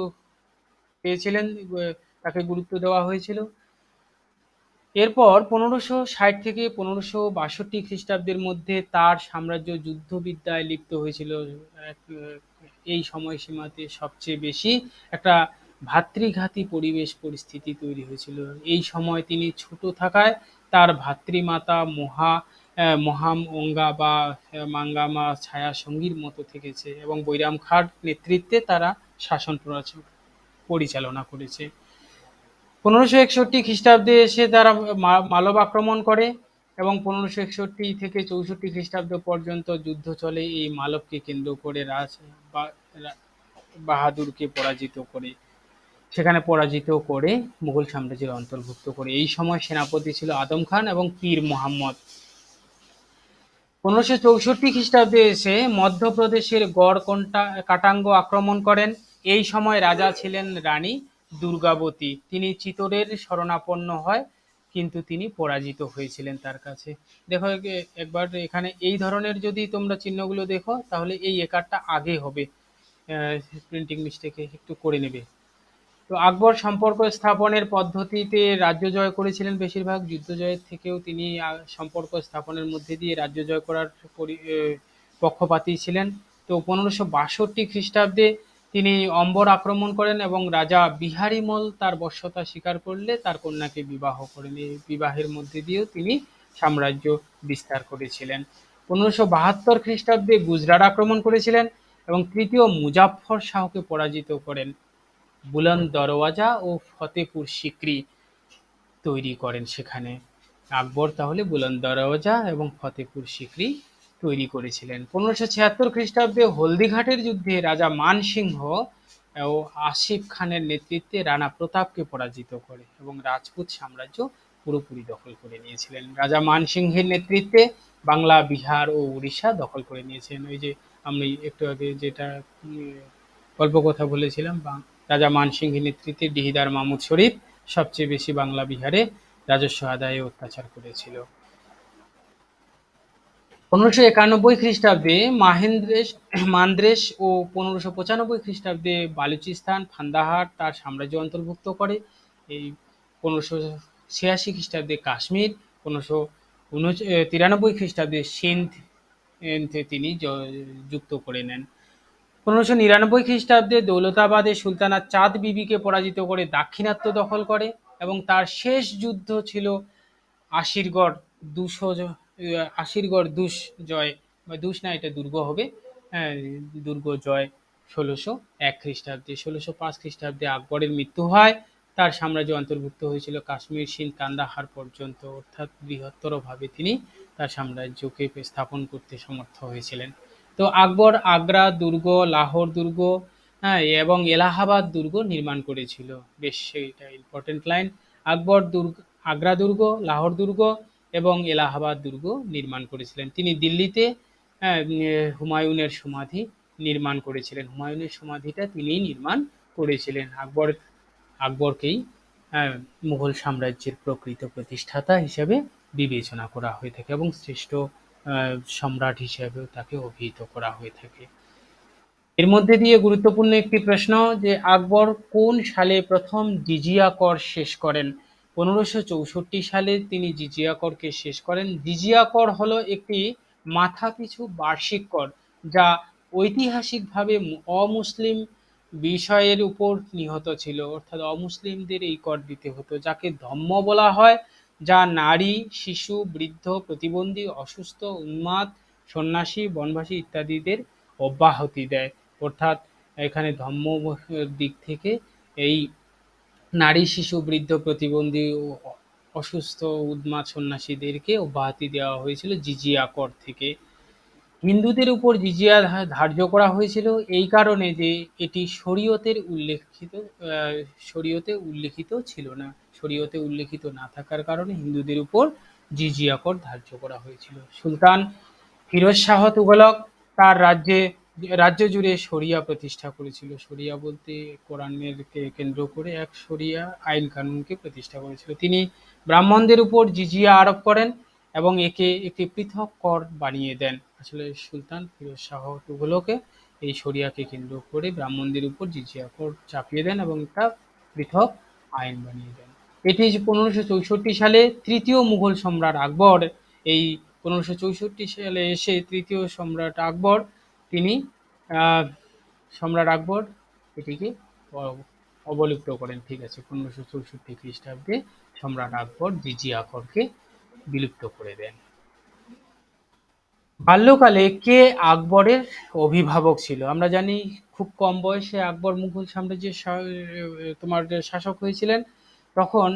পেয়েছিলেন, তাকে গুরুত্ব দেওয়া হয়েছিল। এরপর 1560 থেকে 1562 খ্রিস্টাব্দের মধ্যে তার সাম্রাজ্য যুদ্ধবিদ্যায় লিপ্ত হয়েছিল। এই সময়সীমাতে সবচেয়ে বেশি একটা ভাতৃঘাতী পরিস্থিতি তৈরি হয়েছিল। এই সময় তিনি ছোট থাকায় তার ভাতৃমাতা মহামঙ্গা বা মাঙ্গামা ছায়া সঙ্গীর মতো থেকেছে এবং বৈরাম খাঁর নেতৃত্বে তারা শাসন পরিচালনা করেছে। 1561 খ্রিস্টাব্দে এসে তারা মালব আক্রমণ করে এবং 1561 থেকে 64 খ্রিস্টাব্দ পর্যন্ত যুদ্ধ চলে এই মালবকে কেন্দ্র করে। বাহাদুরকে পরাজিত করে মুঘল সাম্রাজ্যের অন্তর্ভুক্ত করে। এই সময় সেনাপতি ছিল আদম খান এবং পীর মোহাম্মদ। 1564 খ্রিস্টাব্দে এসে মধ্যপ্রদেশের গড় কাটাঙ্গ আক্রমণ করেন। এই সময় রাজা ছিলেন রানী দুর্গাবতী। তিনি চিতোরের শরণাপন্ন হয়, কিন্তু তিনি পরাজিত হয়েছিলেন তার কাছে। দেখো একবার এখানে এই ধরনের যদি তোমরা চিহ্নগুলো দেখো, তাহলে এই একারটা আগে হবে। প্রিন্টিং মিস্টেকে একটু করে নেবে। তো আকবর সম্পর্ক স্থাপনের পদ্ধতিতে রাজ্য জয় করেছিলেন বেশিরভাগ। যুদ্ধ জয়ের থেকেও তিনি সম্পর্ক স্থাপনের মধ্যে দিয়ে রাজ্য জয় করার পক্ষপাতী ছিলেন। তো 1562 খ্রিস্টাব্দে তিনি অম্বর আক্রমণ করেন এবং রাজা বিহারীমল তার বশ্যতা স্বীকার করলে তার কন্যাকে বিবাহ করেন। এই বিবাহের মধ্যে দিয়েও তিনি সাম্রাজ্য বিস্তার করেছিলেন। 1572 খ্রিস্টাব্দে গুজরাট আক্রমণ করেছিলেন এবং তৃতীয় মুজাফফর শাহকে পরাজিত করেন। বুলন্দ দরওয়াজা ও ফতেপুর সিক্রি তৈরি করেন সেখানে। আকবর তাহলে বুলন্দ দরওয়াজা এবং ফতেপুর সিক্রি তৈরি করেছিলেন। 1576 খ্রিস্টাব্দে হলদিঘাটের যুদ্ধে রাজা মানসিংহ ও আসিফ খানের নেতৃত্বে রানা প্রতাপকে পরাজিত করে এবং রাজপুত সাম্রাজ্য পুরোপুরি দখল করে নিয়েছিলেন। রাজা মানসিংহের নেতৃত্বে বাংলা, বিহার ও উড়িষ্যা দখল করে নিয়েছেন। ওই যে আমি একটু আগে যেটা গল্প কথা বলেছিলাম, রাজা মানসিংহের নেতৃত্বে ডিহিদার মাহমুদ শরীফ সবচেয়ে বেশি বাংলা বিহারে রাজস্ব আদায়ে অত্যাচার করেছিল। 1591 খ্রিস্টাব্দে মান্দ্রেশ ও 1595 খ্রিস্টাব্দে বালুচিস্তান, ফান্দাহার তার সাম্রাজ্য অন্তর্ভুক্ত করে। এই 1586 খ্রিস্টাব্দে কাশ্মীর, 1593 খ্রিস্টাব্দে সিন্ধ তিনি যুক্ত করে নেন। 1599 খ্রিস্টাব্দে দৌলতাবাদে সুলতানা চাঁদ বিবিকে পরাজিত করে দাক্ষিণাত্য দখল করে এবং তার শেষ যুদ্ধ ছিল আশিরগড় আশিরগড় দুশ জয়, বা দুশ না, এটা দুর্গ হবে। হ্যাঁ, দুর্গ জয় 1601 খ্রিস্টাব্দে। 1605 খ্রিস্টাব্দে আকবরের মৃত্যু হয়। তার সাম্রাজ্য অন্তর্ভুক্ত হয়েছিল কাশ্মীর, সিন্ধ, কান্দাহার পর্যন্ত, অর্থাৎ বৃহত্তরভাবে তিনি তার সাম্রাজ্যকে স্থাপন করতে সমর্থ হয়েছিলেন। তো আকবর আগ্রা দুর্গ, লাহোর দুর্গ, হ্যাঁ, এবং এলাহাবাদ দুর্গ নির্মাণ করেছিল। বেশ, এটা ইম্পর্টেন্ট লাইন। আকবর আগ্রা দুর্গ, লাহোর দুর্গ এবং এলাহাবাদ দুর্গ নির্মাণ করেছিলেন। তিনি দিল্লিতে হুমায়ুনের সমাধি নির্মাণ করেছিলেন। হুমায়ুনের সমাধিটা তিনিই নির্মাণ করেছিলেন। আকবরকেই মুঘল সাম্রাজ্যের প্রকৃত প্রতিষ্ঠাতা হিসেবে বিবেচনা করা হয়ে থাকে এবং শ্রেষ্ঠ সম্রাট হিসেবেও তাকে অভিহিত করা হয়ে থাকে। এর মধ্যে দিয়ে গুরুত্বপূর্ণ একটি প্রশ্ন, যে আকবর কোন সালে প্রথম জিজিয়া কর শেষ করেন? 1564 সালে তিনি জিজিয়া করকে শেষ করেন। জিজিয়া কর হলো একটি মাথাপিছু বার্ষিক কর, যা ঐতিহাসিকভাবে অমুসলিম বিষয়ের উপর নিহত ছিল, অর্থাৎ অমুসলিমদের এই কর দিতে হতো, যাকে ধম্ম বলা হয়, যা নারী, শিশু, বৃদ্ধ, প্রতিবন্ধী, অসুস্থ, উন্মাদ, সন্ন্যাসী, বনবাসী ইত্যাদিদের অব্যাহতি দেয়। অর্থাৎ এখানে ধম্ম দিক থেকে এই নারী, শিশু, বৃদ্ধ, প্রতিবন্ধী ও অসুস্থ, উন্মাদ, সন্ন্যাসীদেরকে অব্যাহতি দেওয়া হয়েছিল জিজিয়া কর থেকে। হিন্দুদের উপর জিজিয়া ধার্য করা হয়েছিল এই কারণে যে এটি শরীয়তে উল্লেখিত ছিল না। শরীয়তে উল্লেখিত না থাকার কারণে হিন্দুদের উপর জিজিয়া কর ধার্য করা হয়েছিল। সুলতান ফিরোজ শাহ তুগলক তার রাজ্য জুড়ে শরিয়া প্রতিষ্ঠা করেছিল। শরিয়া বলতে কোরআনের কেন্দ্র করে এক শরিয়া আইন কানুনকে প্রতিষ্ঠা করেছিল। তিনি ব্রাহ্মণদের উপর জিজিয়া আরোপ করেন এবং একে একটি পৃথক কর বানিয়ে দেন। আসলে সুলতান ফিরোজ শাহ তুগলকে এই শরিয়াকে কেন্দ্র করে ব্রাহ্মণদের উপর জিজিয়া কর চাপিয়ে দেন এবং একটা পৃথক আইন বানিয়ে দেন। এটি 1564 সালে তৃতীয় মুঘল সম্রাট আকবর, এই 1564 সালে এসে তৃতীয় সম্রাট আকবর তিনি সম্রাট আকবর এটিকে অবলুপ্ত করেন। ঠিক আছে, 1564 খ্রিস্টাব্দে সম্রাট আকবর জিজিয়া করকে বিলুপ্ত করে দেন। বাল্যকালে কে আকবরের অভিভাবক ছিল? আমরা জানি খুব কম বয়সে আকবর মুঘল সাম্রাজ্যের তোমার শাসক হয়েছিলেন। তখন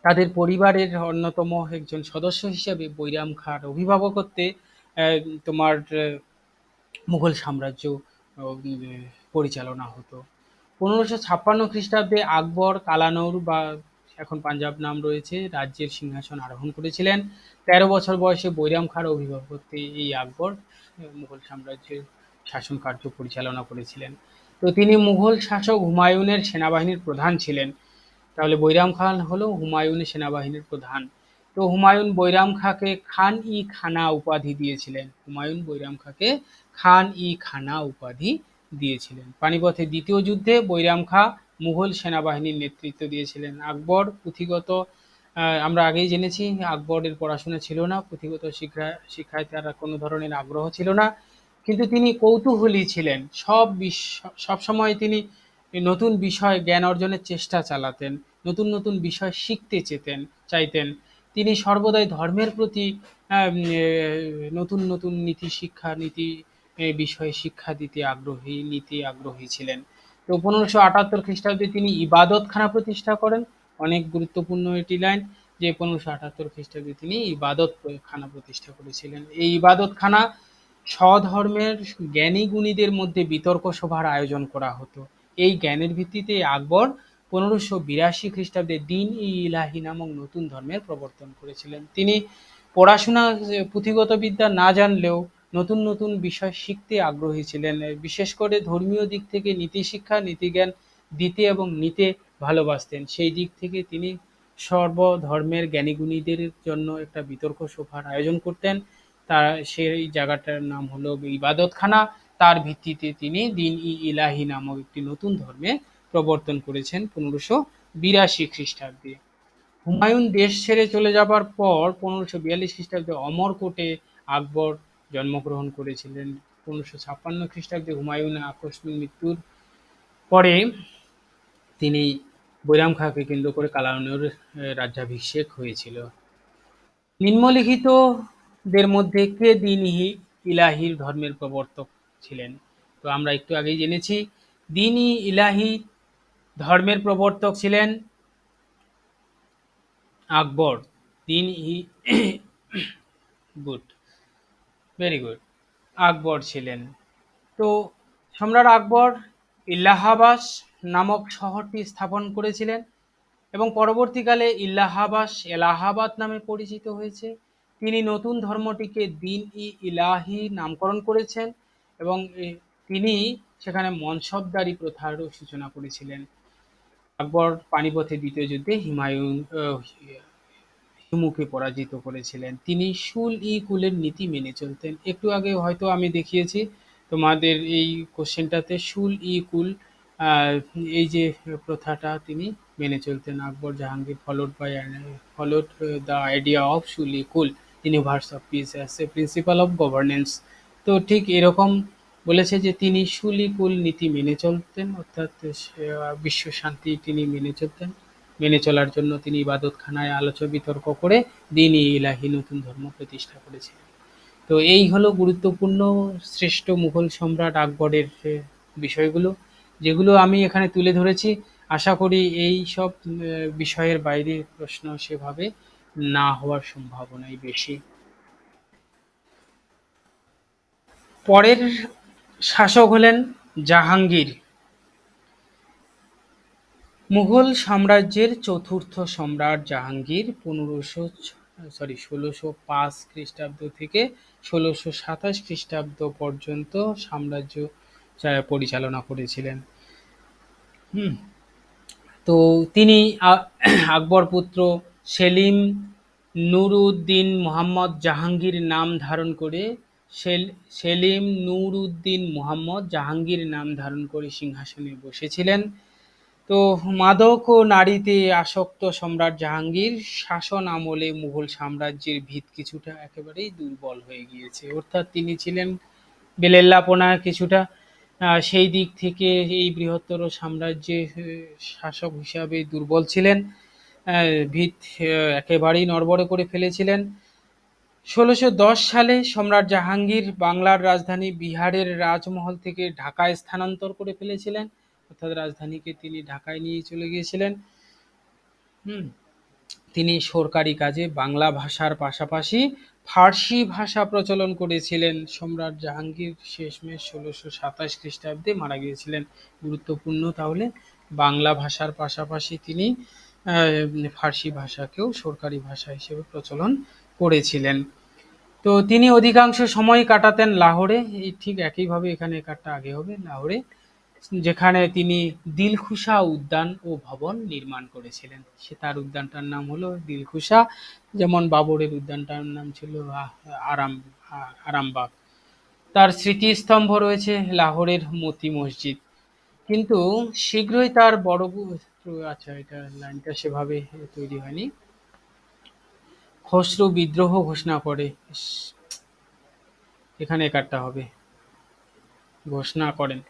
তাদের পরিবারের অন্যতম একজন সদস্য হিসেবে বৈরাম খাঁর অভিভাবকত্বে তোমার মুঘল সাম্রাজ্য পরিচালনা হতো। 1556 খ্রিস্টাব্দে আকবর কালানৌর বা এখন পাঞ্জাব নাম রয়েছে, রাজ্যের সিংহাসন আরোহণ করেছিলেন। ১৩ বছর বয়সে বৈরাম খাঁর অভিভাবকত্বে এই আকবর মুঘল সাম্রাজ্যের শাসন কার্য পরিচালনা করেছিলেন। তো তিনি মুঘল শাসক হুমায়ুনের সেনাবাহিনীর প্রধান ছিলেন। তাহলে বৈরাম খান হলো হুমায়ুনের সেনাবাহিনীর প্রধান। তো হুমায়ুন বৈরাম খাঁকে খান-ই-খানা উপাধি দিয়েছিলেন। হুমায়ুন বৈরাম খাঁকে খান-ই-খানা উপাধি দিয়েছিলেন। পানিপথের দ্বিতীয় যুদ্ধে বৈরাম খাঁ মুঘল সেনাবাহিনীর নেতৃত্ব দিয়েছিলেন। আকবর পুঁথিগত আমরা আগেই জেনেছি আকবরের পড়াশোনা ছিল না, পুঁথিগত শিক্ষায় তার কোনো ধরনের আগ্রহ ছিল না, কিন্তু তিনি কৌতূহলী ছিলেন। সব সময় তিনি নতুন বিষয় জ্ঞান অর্জনের চেষ্টা চালাতেন, নতুন নতুন বিষয় শিখতে চাইতেন। তিনি সর্বদাই ধর্মের প্রতি নতুন নতুন নীতি বিষয়ে শিক্ষা দিতে আগ্রহী ছিলেন। তো ১৫৭৮ খ্রিস্টাব্দে তিনি ইবাদতখানা প্রতিষ্ঠা করেন। অনেক গুরুত্বপূর্ণ এটি লাইন যে ১৫৭৮ খ্রিস্টাব্দে তিনি ইবাদতখানা প্রতিষ্ঠা করেছিলেন। এই ইবাদতখানা স্বধর্মের জ্ঞানী গুণীদের মধ্যে বিতর্ক সভার আয়োজন করা হতো। এই জ্ঞানের ভিত্তিতে আকবর ১৫৮২ খ্রিস্টাব্দে দ্বীন-ই-ইলাহি নামক নতুন ধর্মের প্রবর্তন করেছিলেন। তিনি পড়াশোনা পুঁথিগত বিদ্যা না জানলেও নতুন নতুন বিষয় শিখতে আগ্রহী ছিলেন। বিশেষ করে ধর্মীয় দিক থেকে নীতিশিক্ষা, নীতিজ্ঞান দিতে এবং নিতে ভালোবাসতেন। সেই দিক থেকে তিনি সর্বধর্মের জ্ঞানীগুণীদের জন্য একটা বিতর্ক সভার আয়োজন করতেন। তার সেই জায়গাটার নাম হলো ইবাদতখানা। তার ভিত্তিতে তিনি দ্বীন-ই-ইলাহি নামক একটি নতুন ধর্মে প্রবর্তন করেছেন ১৫৮২ খ্রিস্টাব্দে। হুমায়ুন দেশ ছেড়ে চলে যাবার পর ১৫৪২ খ্রিস্টাব্দে অমরকোটে আকবর জন্মগ্রহণ করেছিলেন। ১৫৫৬ খ্রিস্টাব্দে হুমায়ুনের আকস্মিক মৃত্যুর পরে তিনি বৈরাম খাঁকে কেন্দ্র করে কালানুর রাজ্যাভিষেক হয়েছিল। নিম্নলিখিতদের মধ্যে কে দ্বীন-ই-ইলাহির ধর্মের প্রবর্তক ছিলেন? তো আমরা একটু আগেই জেনেছি দ্বীন-ই-ইলাহি ধর্মের প্রবর্তক ছিলেন আকবর। গুড, ভেরি গুড, আকবর ছিলেন। তো সম্রাট আকবর ইলাহাবাদ নামক শহরটি স্থাপন করেছিলেন এবং পরবর্তীকালে এলাহাবাদ নামে পরিচিত হয়েছে। তিনি নতুন ধর্মটিকে দ্বীন-ই-ইলাহি নামকরণ করেছেন এবং তিনি সেখানে মনসবদারি প্রথারও সূচনা করেছিলেন। আকবর পানিপথের দ্বিতীয় যুদ্ধে হিমুকে পরাজিত করেছিলেন। তিনি শুল-ই-কুলের নীতি মেনে চলতেন। একটু আগে হয়তো আমি দেখিয়েছি তোমাদের এই কোশ্চেনটাতে শুল-ই-কুল এই যে প্রথাটা তিনি মেনে চলতেন। Akbar Jahangir followed the idea of শুল-ই-কুল universe of peace as a principle of governance। তো ঠিক এরকম বলেছে যে তিনি শুল-ই-কুল নীতি মেনে চলতেন, অর্থাৎ বিশ্ব শান্তি তিনি মেনে চলার জন্য তিনি ইবাদতখানায় আলোচনা বিতর্ক করে দ্বীন-ই-ইলাহি নতুন ধর্ম প্রতিষ্ঠা করেছিলেন। তো এই হলো গুরুত্বপূর্ণ শ্রেষ্ঠ মুঘল সম্রাট আকবরের বিষয়গুলো, যেগুলো আমি এখানে তুলে ধরেছি। আশা করি এই সব বিষয়ের বাইরে প্রশ্ন সেভাবে না হওয়ার সম্ভাবনাই বেশি। পরের শাসক হলেন জাহাঙ্গীর। মুঘল সাম্রাজ্যের চতুর্থ সম্রাট জাহাঙ্গীর ১৬০৫ খ্রিস্টাব্দ থেকে ১৬২৭ খ্রিস্টাব্দ পর্যন্ত সাম্রাজ্য পরিচালনা করেছিলেন। তো তিনি আকবর পুত্র সেলিম নূর-উদ্দিন মুহাম্মদ জাহাঙ্গীর নাম ধারণ করে সিংহাসনে বসেছিলেন। তো মাদক ও নারীতে আসক্ত সম্রাট জাহাঙ্গীর শাসন আমলে মুঘল সাম্রাজ্যের ভিত কিছুটা একেবারেই দুর্বল হয়ে গিয়েছে, অর্থাৎ তিনি ছিলেন বেলেল্লাপনা কিছুটা। সেই দিক থেকে এই বৃহত্তর সাম্রাজ্যের শাসক হিসাবে দুর্বল ছিলেন, ভিত একেবারেই নড়বড়ে করে ফেলেছিলেন। ১৬১০ সালে সম্রাট জাহাঙ্গীর বাংলার রাজধানী বিহারের রাজমহল থেকে ঢাকায় স্থানান্তর করে ফেলেছিলেন, অর্থাৎ রাজধানীকে তিনি ঢাকায় নিয়ে চলে গিয়েছিলেন। তিনি সরকারি কাজে বাংলা ভাষার পাশাপাশি ফার্সি ভাষা প্রচলন করেছিলেন। সম্রাট জাহাঙ্গীর শেষমেশ ১৬২৭ খ্রিস্টাব্দে মারা গিয়েছিলেন। গুরুত্বপূর্ণ তাহলে বাংলা ভাষার পাশাপাশি তিনি ফার্সি ভাষাকেও সরকারি ভাষা হিসেবে প্রচলন করেছিলেন। তো তিনি অধিকাংশ সময় কাটাতেন লাহোরে, এই ঠিক একইভাবে এখানে কারটা আগে হবে লাহোরে, যেখানে তিনি দিলখুশা উদ্যান ও ভবন নির্মাণ করেছিলেন। সে তার উদ্যানটার নাম হলো দিলখুশা, যেমন বাবরের উদ্যানটার নাম ছিল আরাম আরামবাগ। তার স্মৃতিস্তম্ভ রয়েছে লাহোরের মতি মসজিদ। কিন্তু শীঘ্রই তার বড় আচ্ছা, এটা লাইনটা সেভাবে তৈরি হয়নি। খসরু বিদ্রোহ ঘোষণা করে, এখানে কাটটা হবে, ঘোষণা করেন।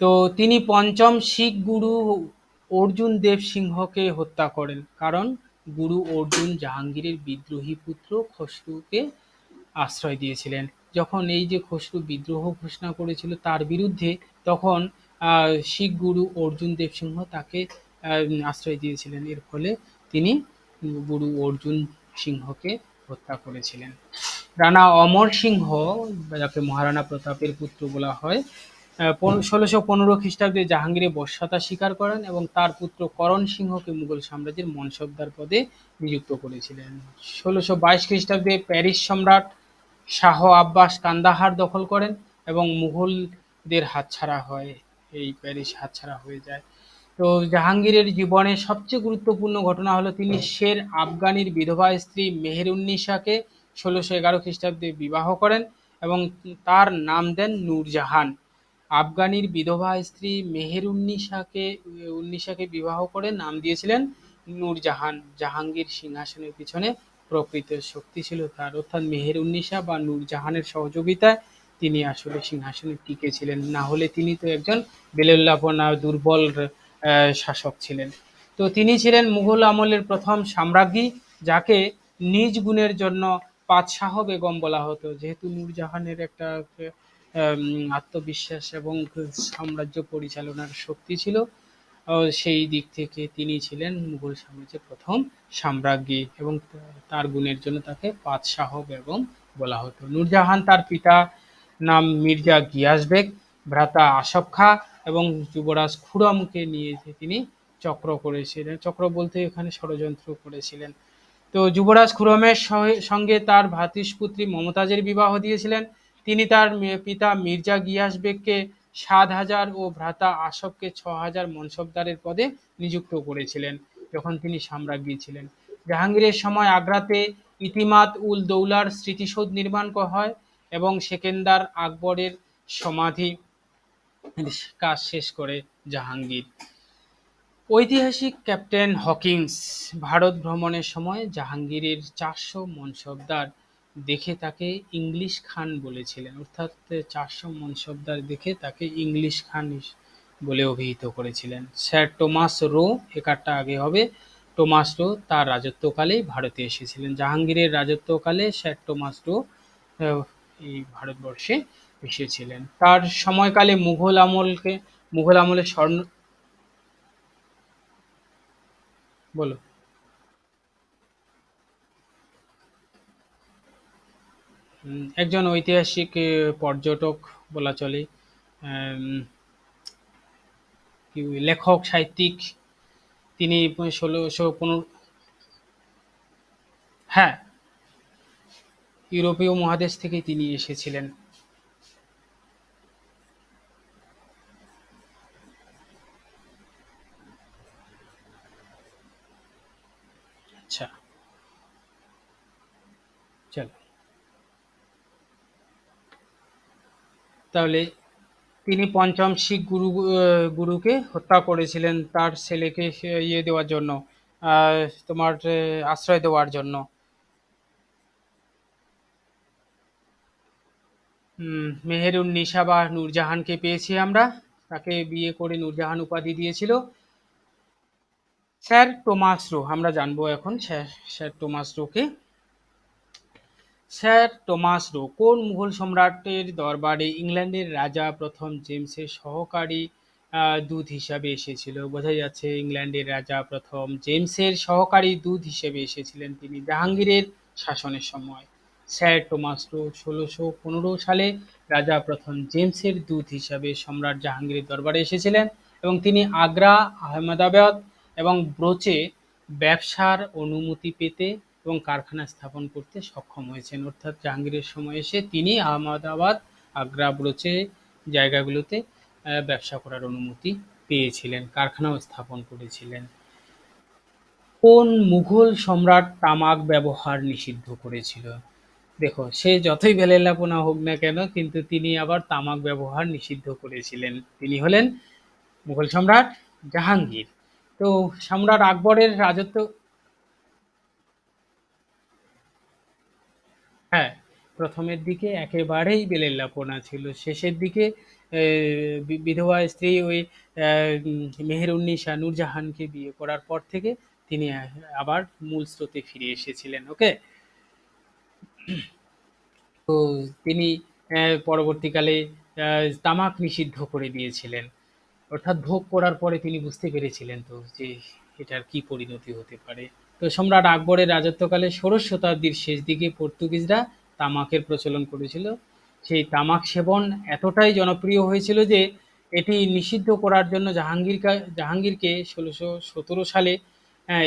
তো তিনি পঞ্চম শিখ গুরু অর্জুন দেব সিংহকে হত্যা করেন, কারণ গুরু অর্জুন জাহাঙ্গীরের বিদ্রোহী পুত্র খসরুকে আশ্রয় দিয়েছিলেন। যখন এই যে খসরু বিদ্রোহ ঘোষণা করেছিল তার বিরুদ্ধে, তখন শিখ গুরু অর্জুন দেব সিংহ তাকে আশ্রয় দিয়েছিলেন। এর ফলে তিনি গুরু অর্জুন সিংহকে হত্যা করেছিলেন। রানা অমর সিংহ, যাকে মহারানা প্রতাপের পুত্র বলা হয়, ১৬১৫ খ্রিস্টাব্দে জাহাঙ্গীরের বশ্যতা স্বীকার করেন এবং তার পুত্র করণ সিংহকে মুঘল সাম্রাজ্যের মনসবদার পদে নিযুক্ত করেছিলেন। ১৬২২ খ্রিস্টাব্দে প্যারিস সম্রাট শাহ আব্বাস কান্দাহার দখল করেন এবং মুঘলদের হাতছাড়া হয়, এই প্যারিস হাতছাড়া হয়ে যায়। তো জাহাঙ্গীরের জীবনের সবচেয়ে গুরুত্বপূর্ণ ঘটনা হলো তিনি শের আফগানির বিধবা স্ত্রী মেহেরুন্নিসাকে ১৬১১ খ্রিস্টাব্দে বিবাহ করেন এবং তার নাম দেন নূরজাহান। আফগানির বিধবা স্ত্রী মেহেরুন্নিসাকে বিবাহ করে নাম দিয়েছিলেন নূরজাহান। জাহাঙ্গীর সিংহাসনের পিছনে প্রকৃত শক্তি ছিল তার, অর্থাৎ মেহেরুন্নিসা বা নূরজাহানের সহযোগিতায় তিনি আসলে সিংহাসনে টিকে ছিলেন। না হলে তিনি তো একজন বেলেল্লাপনা দুর্বল শাসক ছিলেন। তো তিনি ছিলেন মুঘল আমলের প্রথম সাম্রাজ্ঞী, যাকে নিজ গুণের জন্য পাতশাহ বেগম বলা হতো। যেহেতু নূরজাহানের একটা আত্মবিশ্বাস এবং সাম্রাজ্য পরিচালনার শক্তি ছিল, সেই দিক থেকে তিনি ছিলেন মুঘল সাম্রাজ্যের প্রথম সাম্রাজ্ঞী এবং তার গুণের জন্য তাকে পাতশাহ বেগম বলা হতো। নূরজাহান তার পিতা নাম মির্জা গিয়াস বেগ, ভ্রাতা আসফ খাঁ এবং যুবরাজ খুরমকে নিয়ে তিনি চক্র করেছিলেন। চক্র বলতে এখানে ষড়যন্ত্র করেছিলেন। তো যুবরাজ খুরমের সঙ্গে তার ভ্রাতুষ্পুত্রী মমতাজের বিবাহ দিয়েছিলেন। তিনি তার পিতা মির্জা গিয়াস বেগকে ৭,০০০ ও ভ্রাতা আসফকে ৬,০০০ মনসবদারের পদে নিযুক্ত করেছিলেন যখন তিনি সাম্রাজ্ঞী ছিলেন। জাহাঙ্গীরের সময় আগ্রাতে ইতিমাদ উল দৌলার স্মৃতিসৌধ নির্মাণ করা হয় এবং সেকেন্দার আকবরের সমাধি কাজ শেষ করে জাহাঙ্গীর। ঐতিহাসিক ক্যাপ্টেন হকিন্স ভারত ভ্রমণের সময় জাহাঙ্গীরের ৪০০ মনসবদার দেখে তাকে ইংলিশ খান বলেছিলেন, অর্থাৎ ৪০০ মনসবদার দেখে তাকে ইংলিশ খান বলে অভিহিত করেছিলেন। স্যার টমাস রো, এ কার্ডটা আগে হবে, টমাস রো তার রাজত্বকালেই ভারতে এসেছিলেন। জাহাঙ্গীরের রাজত্বকালে স্যার টমাস রো এই ভারতবর্ষে এসেছিলেন। তার সময়কালে মুঘল আমলের স্বর্ণ, বলো। একজন ঐতিহাসিক পর্যটক বলা চলে, লেখক, সাহিত্যিক। তিনি ১৬১৫, হ্যাঁ, ইউরোপীয় মহাদেশ থেকে তিনি এসেছিলেন। আচ্ছা, চলো তাহলে তিনি পঞ্চম শিখ গুরুকে হত্যা করেছিলেন তার ছেলেকে দেওয়ার জন্য, তোমার আশ্রয় দেওয়ার জন্য। মেহেরুন্নিসা বা নূরজাহানকে পেয়েছি আমরা, তাকে বিয়ে করে নূরজাহান উপাধি দিয়েছিল স্যার টমাস রো। আমরা জানবো এখন স্যার টমাস রোকে। স্যার টমাস রো কোন মুঘল সম্রাটের দরবারে ইংল্যান্ডের রাজা প্রথম জেমসের সহকারী দূত হিসাবে এসেছিল? বোঝা যাচ্ছে ইংল্যান্ডের রাজা প্রথম জেমসের সহকারী দূত হিসেবে এসেছিলেন তিনি জাহাঙ্গীরের শাসনের সময়। স্যার টমাস রো ১৬১৫ সালে রাজা প্রথম জেমসের দূত হিসাবে সম্রাট জাহাঙ্গীরের দরবারে এসেছিলেন এবং তিনি আগ্রা, আহমেদাবাদ এবং ব্রোচে ব্যবসার অনুমতি পেতে এবং কারখানা স্থাপন করতে সক্ষম হয়েছেন। অর্থাৎ জাহাঙ্গীরের সময় এসে তিনি আহমদাবাদ, আগ্রা, ব্রোচে জায়গাগুলোতে ব্যবসা করার অনুমতি পেয়েছিলেন, কারখানাও স্থাপন করেছিলেন। কোন মুঘল সম্রাট তামাক ব্যবহার নিষিদ্ধ করেছিল? দেখো, সে যতই ভেলেল্লাপনা হোক না কেন, কিন্তু তিনি আবার তামাক ব্যবহার নিষিদ্ধ করেছিলেন। তিনি হলেন মুঘল সম্রাট জাহাঙ্গীর। তো সম্রাট আকবরের রাজত্ব, হ্যাঁ, প্রথমের দিকে একেবারেই বেলেল্লাপনা ছিল। শেষের দিকে বিধবা স্ত্রী ওই মেহেরুন্নিসা নূরজাহানকে বিয়ে করার পর থেকে তিনি আবার মূল স্রোতে ফিরে এসেছিলেন। ওকে। তো তিনি পরবর্তীকালে তামাক নিষিদ্ধ করে দিয়েছিলেন। অর্থাৎ ভোগ করার পরে তিনি বুঝতে পেরেছিলেন তো যে এটার কি পরিণতি হতে পারে। তো সম্রাট আকবরের রাজত্বকালে ষোড়শ শতাব্দীর শেষ দিকে পর্তুগিজরা তামাকের প্রচলন করেছিল। সেই তামাক সেবন এতটাই জনপ্রিয় হয়েছিল যে এটি নিষিদ্ধ করার জন্য জাহাঙ্গীরকে ১৬১৭ সালে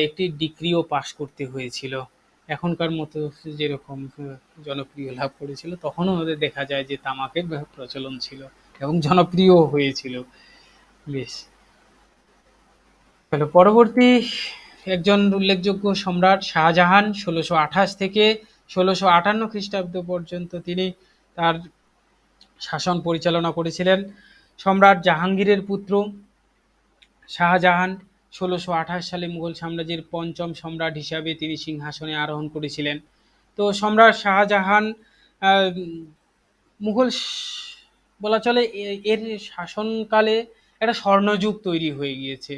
একটি ডিক্রিও পাশ করতে হয়েছিল। এখনকার মতো যেরকম জনপ্রিয় লাভ করেছিল, তখনও ওদের দেখা যায় যে তামাকের প্রচলন ছিল এবং জনপ্রিয় হয়েছিল বেশ। তাহলে পরবর্তী একজন উল্লেখযোগ্য সম্রাট শাহজাহান ১৬২৮ থেকে ১৬৫৮ খ্রিস্টাব্দ পর্যন্ত তিনি তার শাসন পরিচালনা করেছিলেন। সম্রাট জাহাঙ্গীরের পুত্র শাহজাহান ১৬২৮ সালে মুঘল সাম্রাজ্যের পঞ্চম সম্রাট হিসাবে তিনি সিংহাসনে আরোহণ করেছিলেন। তো সম্রাট শাহজাহান মুঘল বলা চলে এর শাসনকালে একটা স্বর্ণযুগ তৈরি হয়ে গিয়েছে।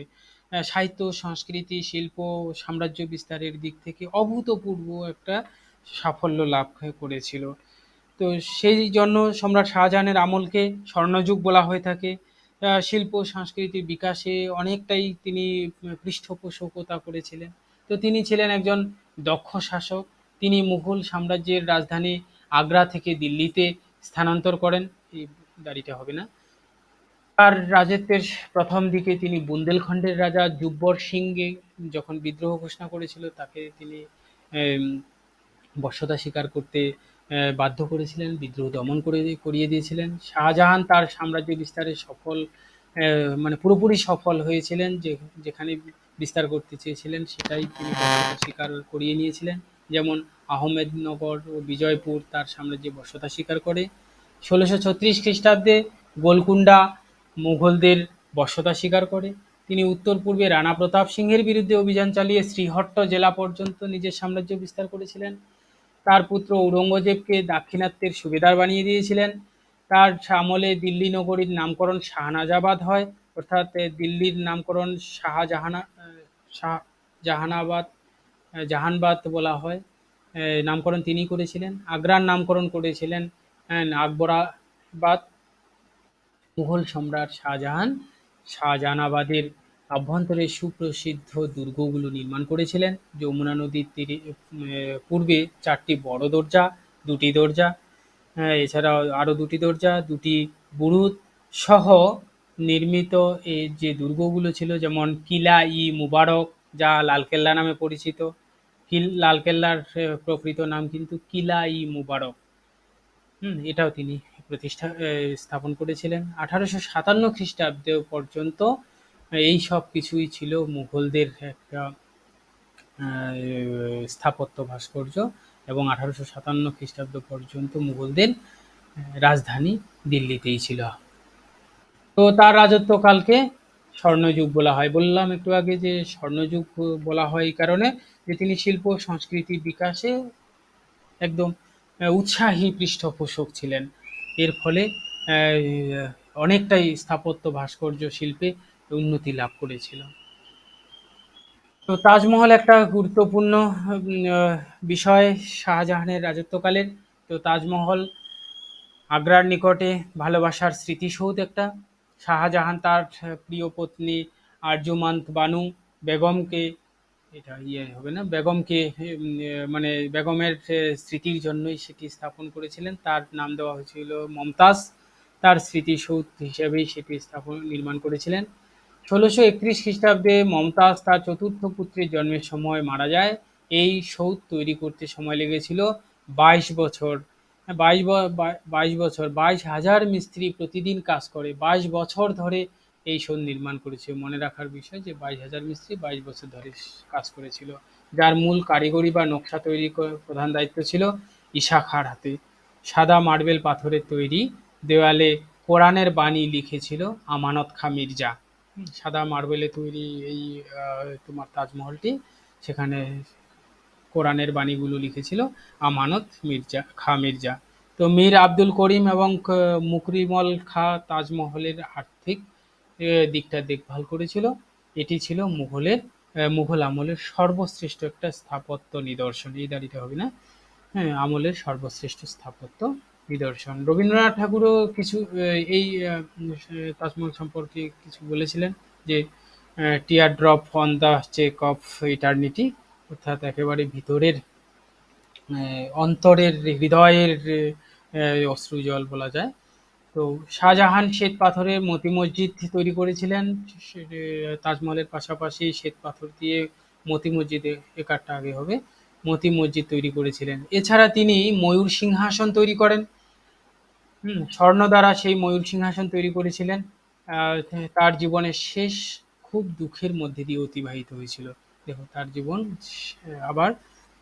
সাহিত্য, সংস্কৃতি, শিল্প, সাম্রাজ্য বিস্তারের দিক থেকে অভূতপূর্ব একটা সাফল্য লাভ করেছিল। তো সেই জন্য সম্রাট শাহজাহানের আমলকে স্বর্ণযুগ বলা হয়ে থাকে। শিল্প সংস্কৃতির বিকাশে অনেকটাই তিনি পৃষ্ঠপোষকতা করেছিলেন। তো তিনি ছিলেন একজন দক্ষ শাসক। তিনি মুঘল সাম্রাজ্যের রাজধানী আগ্রা থেকে দিল্লিতে স্থানান্তর করেন। এই দাড়িটা হবে না। তার রাজত্বের প্রথম দিকে তিনি বুন্দেলখণ্ডের রাজা জুব্বর সিংকে যখন বিদ্রোহ ঘোষণা করেছিল, তাকে তিনি বশ্যতা স্বীকার করতে বাধ্য করেছিলেন, বিদ্রোহ দমন করিয়ে দিয়েছিলেন। শাহজাহান তার সাম্রাজ্য বিস্তারে সফল, মানে পুরোপুরি সফল হয়েছিলেন। যেখানে বিস্তার করতে চেয়েছিলেন সেটাই তিনি বশ্যতা স্বীকার করিয়ে নিয়েছিলেন। যেমন আহমেদনগর ও বিজয়পুর তার সাম্রাজ্যে বশ্যতা স্বীকার করে। ১৬৩৬ খ্রিস্টাব্দে গোলকুন্ডা মুঘলদের বশ্যতা স্বীকার করে। তিনি উত্তর পূর্বে রানা প্রতাপ সিংহের বিরুদ্ধে অভিযান চালিয়ে শ্রীহট্ট জেলা পর্যন্ত নিজের সাম্রাজ্য বিস্তার করেছিলেন। তার পুত্র ঔরঙ্গজেবকে দাক্ষিণাত্যের সুবেদার বানিয়ে দিয়েছিলেন। তার আমলে দিল্লি নগরীর নামকরণ শাহনাজাবাদ হয়। অর্থাৎ দিল্লির নামকরণ জাহানাবাদ, জাহানবাদ বলা হয়। নামকরণ তিনি করেছিলেন। আগ্রার নামকরণ করেছিলেন আকবরাবাদ। মুঘল সম্রাট শাহজাহান শাহজাহানাবাদের অভ্যন্তরে সুপ্রসিদ্ধ দুর্গগুলো নির্মাণ করেছিলেন। যমুনা নদীর তীরে পূর্বে ৪টি বড় দরজা, ২টি দরজা, এছাড়াও আরও ২টি দরজা, ২টি বুরুজ সহ নির্মিত এই যে দুর্গগুলো ছিল, যেমন কিলা-ই-মুবারক, যা লালকেল্লা নামে পরিচিত। লালকেল্লার প্রকৃত নাম কিন্তু কিলা-ই-মুবারক। এটাও তিনি স্থাপন করেছিলেন। ১৮৫৭ খ্রিস্টাব্দ পর্যন্ত এই সব কিছুই ছিল মুঘলদের একটা স্থাপত্য ভাস্কর্য, এবং ১৮৫৭ খ্রিস্টাব্দ পর্যন্ত মুঘলদের রাজধানী দিল্লিতেই ছিল। তো তার রাজত্বকালকে স্বর্ণযুগ বলা হয়। বললাম একটু আগে যে স্বর্ণযুগ বলা হয় এই কারণে যে তিনি শিল্প সংস্কৃতির বিকাশে একদম উৎসাহী পৃষ্ঠপোষক ছিলেন। এর ফলে অনেকটাই স্থাপত্য ভাস্কর্য শিল্পে উন্নতি লাভ করেছিল। তো তাজমহল একটা গুরুত্বপূর্ণ বিষয় শাহজাহানের রাজত্বকালের। তো তাজমহল আগ্রার নিকটে ভালোবাসার স্মৃতিসৌধ একটা। শাহজাহান তার প্রিয় পত্নী আরজুমান্ত বানু বেগমকে, এটা হবে না, বেগমকে মানে বেগমের স্মৃতির জন্যই সেটি স্থাপন করেছিলেন। তার নাম দেওয়া হয়েছিল মমতাজ। তার স্মৃতিসৌধ হিসেবেই সেটি নির্মাণ করেছিলেন। ১৬৩১ খ্রিস্টাব্দে মমতাজ তার চতুর্থ পুত্রের জন্মের সময় মারা যায়। এই সৌধ তৈরি করতে সময় লেগেছিল ২২ বছর। ২২ বছর, ২২,০০০ মিস্ত্রি প্রতিদিন কাজ করে ২২ বছর ধরে এই সৌধ নির্মাণ করেছে। মনে রাখার বিষয় যে ২২,০০০ মিস্ত্রি ২২ বছর ধরে কাজ করেছিল, যার মূল কারিগরি বা নকশা তৈরি প্রধান দায়িত্ব ছিল ঈশা খাঁর হাতে। সাদা মার্বেল পাথরের তৈরি দেওয়ালে কোরআনের বাণী লিখেছিল আমানত খাঁ মির্জা। সাদা মার্বেলে তৈরি এই তোমার তাজমহলটি, সেখানে কোরআনের বাণীগুলো লিখেছিল আমানত খাঁ মির্জা। তো মীর আব্দুল করিম এবং মুকরিমল খাঁ তাজমহলের আর্থিক দিকটা দেখভাল করেছিল। এটি ছিল মুঘল আমলের সর্বশ্রেষ্ঠ একটা স্থাপত্য নিদর্শন। এই দাঁড়িতে হবে না, হ্যাঁ, আমলের সর্বশ্রেষ্ঠ স্থাপত্য নিদর্শন। রবীন্দ্রনাথ ঠাকুরও কিছু এই তাজমহল সম্পর্কে কিছু বলেছিলেন, যে tear drop on the cheek of eternity, অর্থাৎ একেবারে ভিতরের অন্তরের হৃদয়ের অশ্রুজল বলা যায়। তো শাহজাহান শ্বেত পাথরের মতি মসজিদ তৈরি করেছিলেন। তাজমহলের পাশাপাশি শ্বেত পাথর দিয়ে মতি মসজিদ, এ কার্ডটা আগে হবে, মতি মসজিদ তৈরি করেছিলেন। এছাড়া তিনি ময়ূর সিংহাসন তৈরি করেন। স্বর্ণ দ্বারা সেই ময়ূর সিংহাসন তৈরি করেছিলেন। তার জীবনের শেষ খুব দুঃখের মধ্যে দিয়ে অতিবাহিত হয়েছিল। দেখো, তার জীবন আবার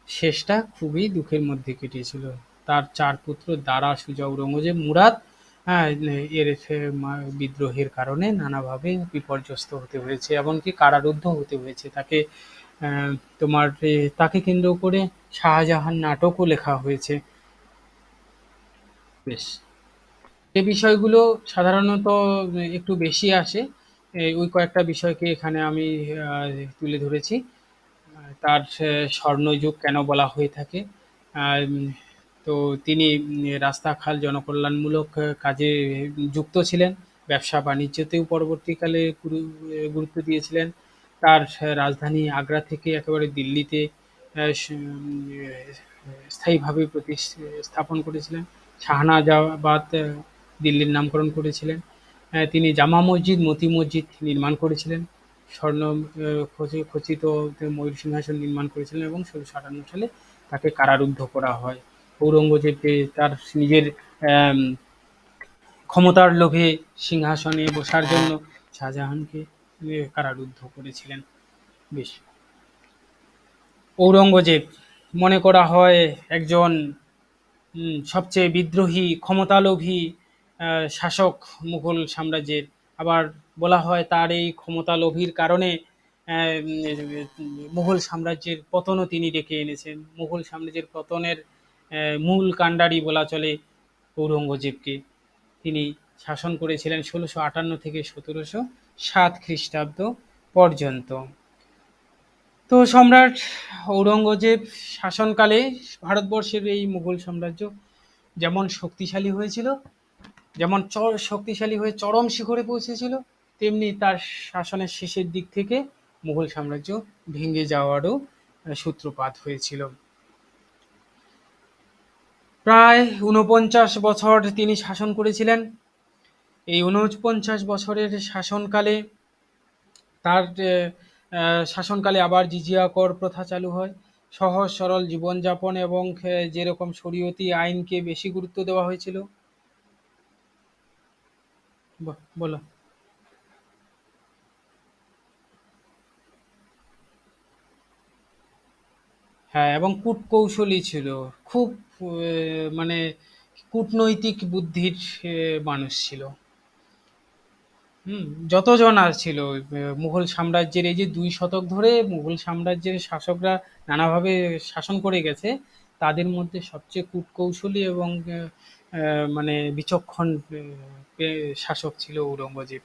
শেষটা খুবই দুঃখের মধ্যে কেটেছিল। তার ৪ পুত্র দারা, সুজা, ঔরঙ্গজেব, মুরাদ, হ্যাঁ, এর বিদ্রোহের কারণে নানাভাবে বিপর্যস্ত হতে হয়েছে, এমনকি কারারুদ্ধ হতে হয়েছে তাকে। তোমার তাকে কেন্দ্র করে শাহজাহান নাটকও লেখা হয়েছে। বেশ, যে বিষয়গুলো সাধারণত একটু বেশি আসে, ওই কয়েকটা বিষয়কে এখানে আমি তুলে ধরেছি। তার স্বর্ণযুগ কেন বলা হয়ে থাকে, তো তিনি রাস্তা, খাল, জনকল্যাণমূলক কাজে যুক্ত ছিলেন। ব্যবসা বাণিজ্যতেও পরবর্তীকালে গুরুত্ব দিয়েছিলেন। তার রাজধানী আগ্রা থেকে একেবারে দিল্লিতে স্থায়ীভাবে স্থাপন করেছিলেন। শাহনাজাবাদ দিল্লির নামকরণ করেছিলেন। তিনি জামা মসজিদ, মতি মসজিদ নির্মাণ করেছিলেন। স্বর্ণ খচিত ময়ূর সিংহাসন নির্মাণ করেছিলেন এবং ১৬৫৮ সালে তাকে কারারুদ্ধ করা হয়। ঔরঙ্গজেবকে তার নিজের ক্ষমতার লোভে সিংহাসনে বসার জন্য শাহজাহানকে কারারুদ্ধ করেছিলেন। বেশ, ঔরঙ্গজেব মনে করা হয় একজন সবচেয়ে বিদ্রোহী, ক্ষমতালোভী শাসক মুঘল সাম্রাজ্যের। আবার বলা হয় তার এই ক্ষমতালোভীর কারণে মুঘল সাম্রাজ্যের পতনও তিনি ডেকে এনেছেন। মুঘল সাম্রাজ্যের পতনের মূল কাণ্ডারি বলা চলে ঔরঙ্গজেবকে। তিনি শাসন করেছিলেন ১৬৫৮ থেকে ১৭০৭ খ্রিস্টাব্দ পর্যন্ত। তো সম্রাট ঔরঙ্গজেব শাসনকালে ভারতবর্ষের এই মুঘল সাম্রাজ্য যেমন শক্তিশালী হয়েছিল, যেমন শক্তিশালী হয়ে চরম শিখরে পৌঁছেছিল, তেমনি তার শাসনের শেষের দিক থেকে মুঘল সাম্রাজ্য ভেঙে যাওয়ারও সূত্রপাত হয়েছিল। প্রায় ৪৯ বছর তিনি শাসন করেছিলেন। এই ৪৯ বছরের শাসনকালে তার শাসনকালে আবার জিজিয়া কর প্রথা চালু হয়। সহজ সরল জীবনযাপন এবং যেরকম শরীয়তি আইনকে বেশি গুরুত্ব দেওয়া হয়েছিল। বলো। হ্যাঁ, এবং কূটকৌশলী ছিল খুব, মানে কূটনৈতিক বুদ্ধির মানুষ ছিল। যতজন আর ছিল মুঘল সাম্রাজ্যের, এই যে ২ শতক ধরে মুঘল সাম্রাজ্যের শাসকরা নানাভাবে শাসন করে গেছে, তাদের মধ্যে সবচেয়ে কূটকৌশলী এবং মানে বিচক্ষণ শাসক ছিল ঔরঙ্গজেব।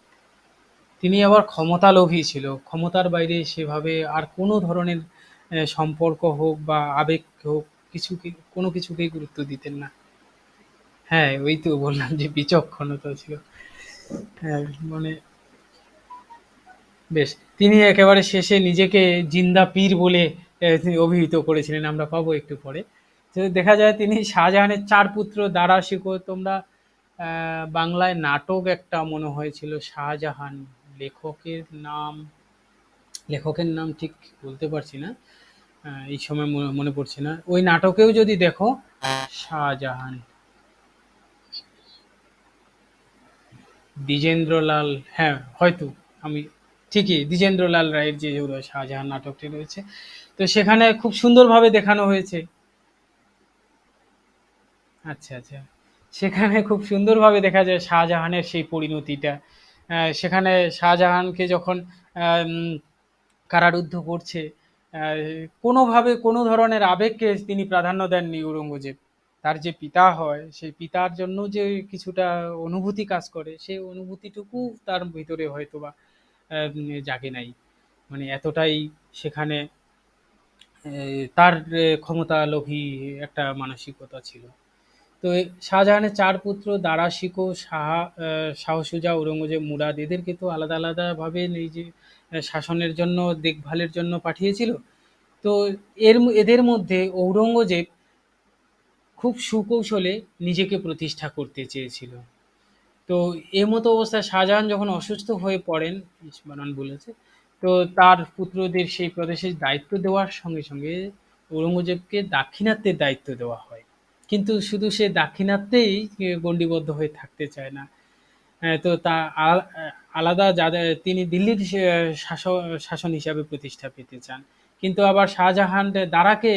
তিনি আবার ক্ষমতালোভী ছিল। ক্ষমতার বাইরে সেভাবে আর কোনো ধরনের সম্পর্ক হোক বা আবেগ হোক, কোনো কিছুকেই গুরুত্ব দিতেন না। হ্যাঁ, ওই তো বললাম যে বিচক্ষণতা ছিল। হ্যাঁ, মানে বেশ, তিনি একেবারে শেষে নিজেকে জিন্দা পীর বলে তিনি অভিহিত করেছিলেন, আমরা পাবো একটু পরে। তো দেখা যায় তিনি শাহজাহানের ৪ পুত্র দারা শিখো, তোমরা বাংলায় নাটক একটা মনে হয়েছিল শাহজাহান লেখকের নাম, লেখকের নাম ঠিক বলতে পারছি না। এই সময় মনে পড়ছে না। ওই নাটকেও যদি দেখো, শাহজাহান, দ্বিজেন্দ্রলাল, হ্যাঁ হয়তো, আমি ঠিকই, দ্বিজেন্দ্রলাল রায়ের যে শাহজাহান নাটকটি রয়েছে, তো সেখানে খুব সুন্দরভাবে দেখানো হয়েছে। আচ্ছা, আচ্ছা। সেখানে খুব সুন্দরভাবে দেখা যায় শাহজাহানের সেই পরিণতিটা। সেখানে শাহজাহানকে যখন আম কারারুদ্ধ করছে, আ কোনোভাবে কোনো ধরনের আবেগকে তিনি প্রাধান্য দেননি ঔরঙ্গজেব। তার যে পিতা হয়, সেই পিতার জন্য যে কিছুটা অনুভূতি কাজ করে, সেই অনুভূতিটুকু তার ভিতরে হয়তোবা জাগে নাই। মানে এতটাই সেখানে তার ক্ষমতালোভী একটা মানসিকতা ছিল। তো শাহজাহানের ৪ পুত্র দারা শিকো, শাহ সুজা, ঔরঙ্গজেব, মুরাদ, এদেরকে তো আলাদা আলাদাভাবে এই যে শাসনের জন্য, দেখভালের জন্য পাঠিয়েছিল। তো এদের মধ্যে ঔরঙ্গজেব খুব সুকৌশলে নিজেকে প্রতিষ্ঠা করতে চেয়েছিল। তো এমতো অবস্থায় শাহজাহান যখন অসুস্থ হয়ে পড়েন, বানান বলেছে, তো তার পুত্রদের সেই প্রদেশের দায়িত্ব দেওয়ার সঙ্গে সঙ্গে ঔরঙ্গজেবকে দাক্ষিণাত্যের দায়িত্ব দেওয়া হয়। কিন্তু শুধু সে দাক্ষিণাত্যেই গণ্ডিবদ্ধ হয়ে থাকতে চায় না। তো তা আলাদা যাদের তিনি দিল্লির শাসন হিসাবে প্রতিষ্ঠা পেতে চান। কিন্তু আবার শাহজাহান দারাকে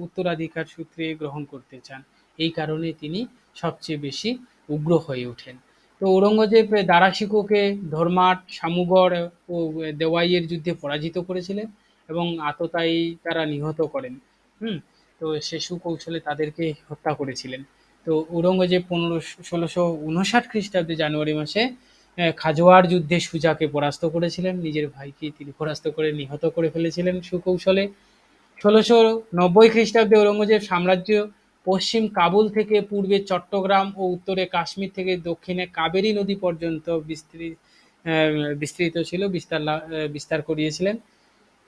উত্তরাধিকার সূত্রে গ্রহণ করতে চান। এই কারণে তিনি সবচেয়ে বেশি উগ্র হয়ে ওঠেন। তো ঔরঙ্গজেব দারা শিকোকে ধর্মাট, শামুগড় ও দেওয়াইয়ের যুদ্ধে পরাজিত করেছিলেন এবং আততায়ী তারা নিহত করেন। হুম? তো সে সুকৌশলে তাদেরকে হত্যা করেছিলেন। তো ঔরঙ্গজেব ১৬৫৯ খ্রিস্টাব্দে জানুয়ারি মাসে খাজোয়ার যুদ্ধে সুজাকে পরাস্ত করেছিলেন। নিজের ভাইকে তিনি পরাস্ত করে নিহত করে ফেলেছিলেন সুকৌশলে। ১৬৯০ খ্রিস্টাব্দে ঔরঙ্গজেব সাম্রাজ্য পশ্চিম কাবুল থেকে পূর্বে চট্টগ্রাম ও উত্তরে কাশ্মীর থেকে দক্ষিণে কাবেরী নদী পর্যন্ত বিস্তৃত ছিল, বিস্তার করিয়েছিলেন।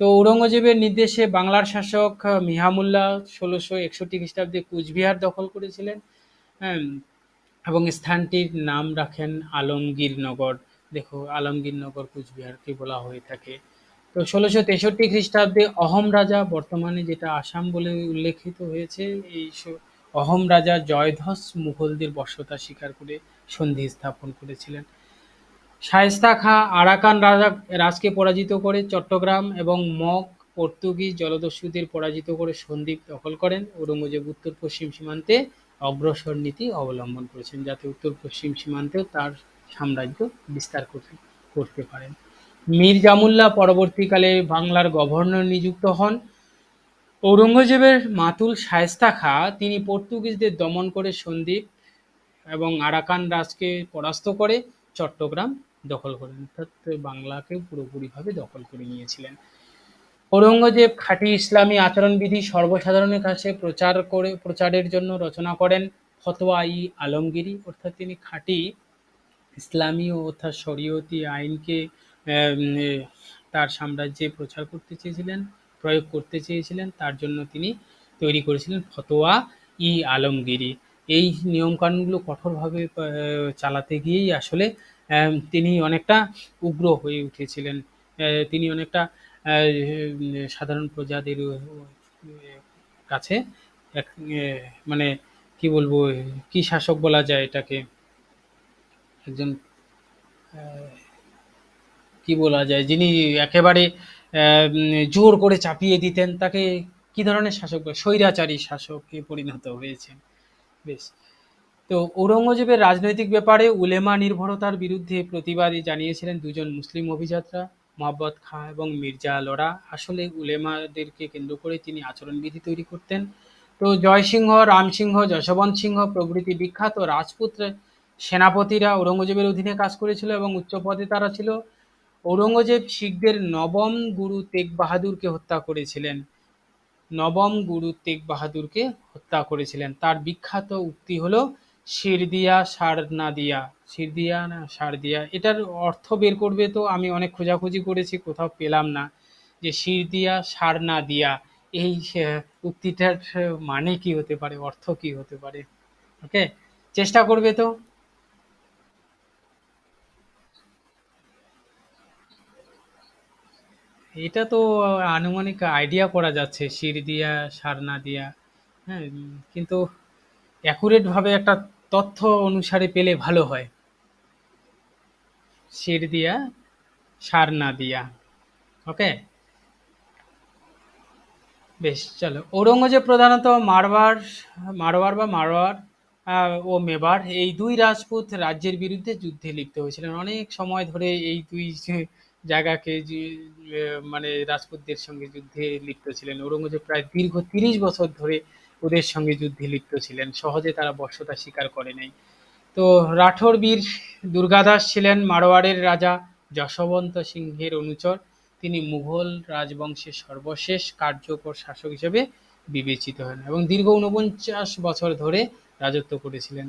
তো ঔরঙ্গজেবের নির্দেশে বাংলার শাসক মিহামুল্লাহ ১৬৬১ খ্রিস্টাব্দে কুচবিহার দখল করেছিলেন। হ্যাঁ, এবং স্থানটির নাম রাখেন আলমগীরনগর। দেখো, আলমগীরনগর কুচবিহারকে বলা হয়ে থাকে। তো ১৬৬৩ খ্রিস্টাব্দে অহোম রাজা, বর্তমানে যেটা আসাম বলে উল্লেখিত হয়েছে, এই অহোম রাজা জয়ধ্বজ মুঘলদের বশ্যতা স্বীকার করে সন্ধি স্থাপন করেছিলেন। শায়েস্তা খাঁ আরাকান রাজকে পরাজিত করে চট্টগ্রাম এবং মগ পর্তুগিজ জলদস্যুদের পরাজিত করে সন্দ্বীপ দখল করেন। ঔরঙ্গজেব উত্তর পশ্চিম সীমান্তে অগ্রসর নীতি অবলম্বন করেছেন, যাতে উত্তর পশ্চিম সীমান্তেও তার সাম্রাজ্য বিস্তার করতে পারেন। মীর জামুল্লাহ পরবর্তীকালে বাংলার গভর্নর নিযুক্ত হন। ঔরঙ্গজেবের মাতুল শায়েস্তা খাঁ তিনি পর্তুগিজদের দমন করে সন্দ্বীপ এবং আরাকান রাজকে পরাস্ত করে চট্টগ্রাম দখল করেন, অর্থাৎ বাংলাকে পুরোপুরিভাবে দখল করে নিয়েছিলেন। ঔরঙ্গজেব খাঁটি ইসলামী আচরণবিধি সর্বসাধারণের কাছে প্রচারের জন্য রচনা করেন ফতোয়া-ই আলমগীরি, অর্থাৎ তিনি খাঁটি ইসলামী ও অর্থাৎ শরীয়তি আইনকে তার সাম্রাজ্যে প্রচার করতে চেয়েছিলেন, প্রয়োগ করতে চেয়েছিলেন। তার জন্য তিনি তৈরি করেছিলেন ফতোয়া-ই আলমগীরি। এই নিয়মকানুনগুলো কঠোরভাবে চালাতে গিয়েই আসলে তিনি অনেকটা উগ্র হয়ে উঠেছিলেন। তিনি অনেকটা সাধারণ প্রজাদের কাছে এক মানে কি বলবো, কি শাসক বলা যায় এটাকে? একজন কি বলা যায়, যিনি একেবারে জোর করে চাপিয়ে দিতেন, তাকে কি ধরনের শাসক বলে? স্বৈরাচারী শাসকে পরিণত হয়েছেন। বেশ। তো ঔরঙ্গজেবের রাজনৈতিক ব্যাপারে উলেমা নির্ভরতার বিরুদ্ধে প্রতিবাদী জানিয়েছিলেন দুজন মুসলিম অভিযাত্রা, মোহাম্মদ খাঁ এবং মির্জা লরা। আসলে উলেমাদেরকে কেন্দ্র করে তিনি আচরণবিধি তৈরি করতেন। তো জয়সিংহ, রামসিংহ, যশবন্ত সিংহ প্রভৃতি বিখ্যাত রাজপুত সেনাপতিরা ঔরঙ্গজেবের অধীনে কাজ করেছিল এবং উচ্চ পদে তারা ছিল। ঔরঙ্গজেব শিখদের নবম গুরু তেগ বাহাদুরকে হত্যা করেছিলেন। নবম গুরু তেগ বাহাদুরকে হত্যা করেছিলেন। তার বিখ্যাত উক্তি হলো শির দিয়া সার না দিয়া, শির দিয়া না সার দিয়া। এটার অর্থ বের করবে তো আমি অনেক খোঁজাখুঁজি করেছি, কোথাও পেলাম না। যে শির দিয়া সার না দিয়া, এই উক্তিটার মানে কি হতে পারে, অর্থ কি হতে পারে? ওকে, চেষ্টা করবে তো। এটা তো আনুমানিক আইডিয়া করা যাচ্ছে শির দিয়া, সার না দিয়া। হ্যাঁ, কিন্তু অ্যাকুরেট ভাবে একটা তথ্য অনুসারে পেলে ভালো হয়। শির দিয়া, সার না দিয়া। ওকে? বেশ, চলো। ঔরঙ্গজেব প্রধানত মারওয়ার বা মারওয়ার ও মেবার এই দুই রাজপুত রাজ্যের বিরুদ্ধে যুদ্ধে লিপ্ত হয়েছিলেন। অনেক সময় ধরে এই দুই জায়গাকে মানে রাজপুতদের সঙ্গে যুদ্ধে লিপ্ত ছিলেন। ঔরঙ্গজেব প্রায় দীর্ঘ ৩০ বছর ধরে ওদের সঙ্গে যুদ্ধে লিপ্ত ছিলেন। সহজে তারা বশ্যতা স্বীকার করে নাই। তো রাঠোর বীর দুর্গাদাস ছিলেন মারওয়াড়ের রাজা যশবন্ত সিংহের অনুচর। তিনি মুঘল রাজবংশের সর্বশেষ কার্যকর শাসক হিসেবে বিবেচিত হন এবং দীর্ঘ ৪৯ বছর ধরে রাজত্ব করেছিলেন।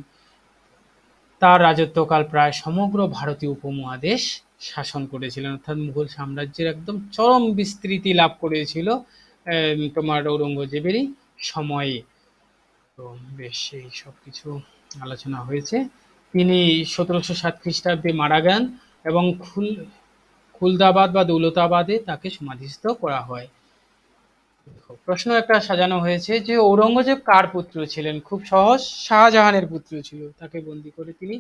তার রাজত্বকাল প্রায় সমগ্র ভারতীয় উপমহাদেশ শাসন করেছিলেন, অর্থাৎ মুঘল সাম্রাজ্যের একদম চরম বিস্তৃতি লাভ করেছিল তোমার ঔরঙ্গজেবেরই সময়ে। তো বেশ, এই সব কিছু আলোচনা হয়েছে। তিনি ১৭০৭ খ্রিস্টাব্দে মারা যান এবং খুলদাবাদ বা দৌলতাবাদে তাকে সমাধিস্থ করা হয়। প্রশ্ন একটা সাজানো হয়েছে যে ঔরঙ্গজেব কার পুত্র ছিলেন? খুব সহজ, শাহজাহানের পুত্র ছিল। তাকে বন্দী করে তিনি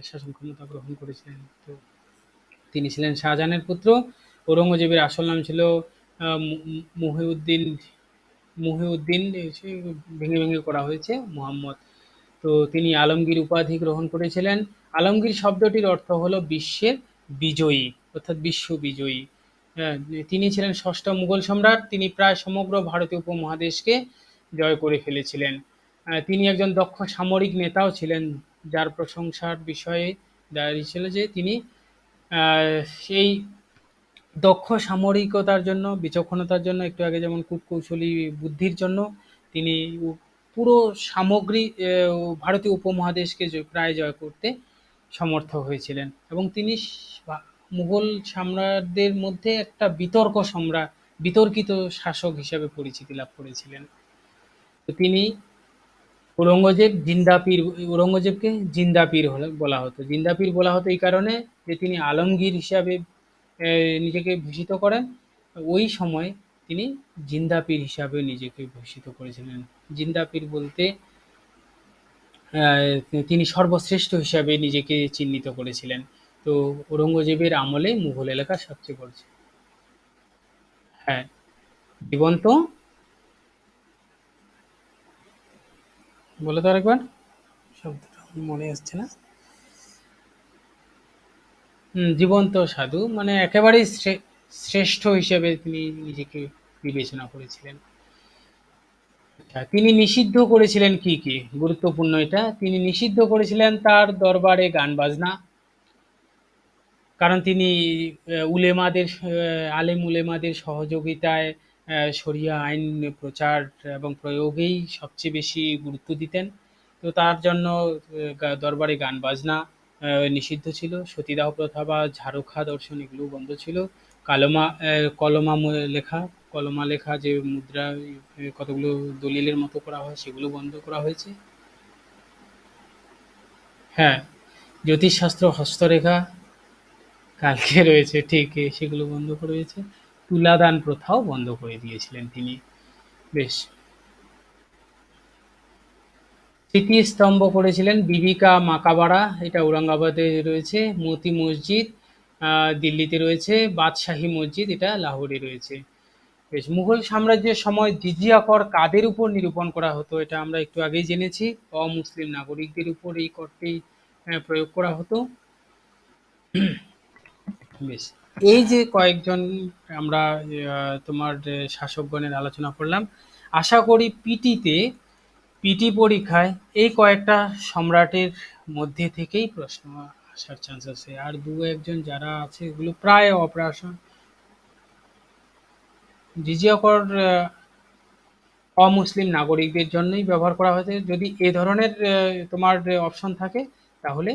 শাসন ক্ষমতা গ্রহণ করেছিলেন। তো তিনি ছিলেন শাহজাহানের পুত্র। ঔরঙ্গজেবের আসল নাম ছিল মুহিউদ্দিন। মুহিউদ্দিন ভেঙে ভেঙে করা হয়েছে মোহাম্মদ। তো তিনি আলমগীর উপাধি গ্রহণ করেছিলেন। আলমগীর শব্দটির অর্থ হলো বিশ্বের বিজয়ী, অর্থাৎ বিশ্ব বিজয়ী। হ্যাঁ, তিনি ছিলেন ষষ্ঠ মুঘল সম্রাট। তিনি প্রায় সমগ্র ভারতীয় উপমহাদেশকে জয় করে ফেলেছিলেন। তিনি একজন দক্ষ সামরিক নেতাও ছিলেন, যার প্রশংসার বিষয়ে দাঁড়িয়েছিল যে তিনি সেই দক্ষ সামরিকতার জন্য, বিচক্ষণতার জন্য, একটু আগে যেমন কূটকৌশলী বুদ্ধির জন্য তিনি পুরো সামগ্রী ভারতীয় উপমহাদেশকে প্রায় জয় করতে সমর্থ হয়েছিলেন এবং তিনি মুঘল সম্রাটদের মধ্যে একটা বিতর্কিত শাসক হিসেবে পরিচিতি লাভ করেছিলেন। তো তিনি ঔরঙ্গজেবকে জিন্দা পীর বলা হতো। জিন্দা পীর বলা হতো এই কারণে যে তিনি আলমগীর হিসাবে নিজেকে ভূষিত করেন। ওই সময় তিনি জিন্দা পীর হিসাবে নিজেকে ভূষিত করেছিলেন। জিন্দা পীর বলতে তিনি সর্বশ্রেষ্ঠ হিসাবে নিজেকে চিহ্নিত করেছিলেন। তো ঔরঙ্গজেবের আমলে মুঘল এলাকা সবচেয়ে বড় ছিল। হ্যাঁ, জীবন্ত, বলো তো আরেকবার, শব্দটা মনে আসছে না। জীবন্ত সাধু মানে একেবারেই শ্রেষ্ঠ হিসেবে তিনি নিজেকে বিবেচনা করেছিলেন। তিনি নিষিদ্ধ করেছিলেন কি কি? গুরুত্বপূর্ণ এটা। তিনি নিষিদ্ধ করেছিলেন তার দরবারে গান বাজনা, কারণ তিনি আলেম উলেমাদের সহযোগিতায় শরিয়া আইন প্রচার এবং প্রয়োগেই সবচেয়ে বেশি গুরুত্ব দিতেন। তো তার জন্য দরবারে গান বাজনা নিষিদ্ধ ছিল। সতীদাহ প্রথা বা ঝাড়খা দর্শন এগুলো বন্ধ ছিল। কালমা কলমা লেখা কলমা লেখা যে মুদ্রা কতগুলো দলিলের মতো করা হয় সেগুলো বন্ধ করা হয়েছে। হ্যাঁ, জ্যোতিষশাস্ত্র, হস্তরেখা কালকে রয়েছে ঠিক, সেগুলো বন্ধ করে দিয়েছে। তুলাদান প্রথাও বন্ধ করে দিয়েছিলেন তিনি। বেশ, স্মৃতিস্তম্ভ করেছিলেন বিবি কা মাকাবাড়া, এটা ঔরঙ্গাবাদে রয়েছে। মতি মসজিদ দিল্লিতে রয়েছে। বাদশাহী মসজিদ এটা লাহোরে রয়েছে। বেশ, মুঘল সাম্রাজ্যের সময় জিজিয়া কর কাদের উপর নিরূপণ করা হতো? এটা আমরা একটু আগেই জেনেছি। অমুসলিম নাগরিকদের উপর এই করটি প্রয়োগ করা হতো। বেশ, এই যে কয়েকজন আমরা তোমার শাসকগণের আলোচনা করলাম, আশা করি পিটি পরীক্ষায় এই কয়েকটা সম্রাটের মধ্যে থেকেই প্রশ্ন আসার চান্স আছে। আর দু একজন যারা আছে এগুলো প্রায় অপ্রাসন। জিজিয়া কর অমুসলিম নাগরিকদের জন্যই ব্যবহার করা হয়েছে। যদি এ ধরনের তোমার অপশন থাকে তাহলে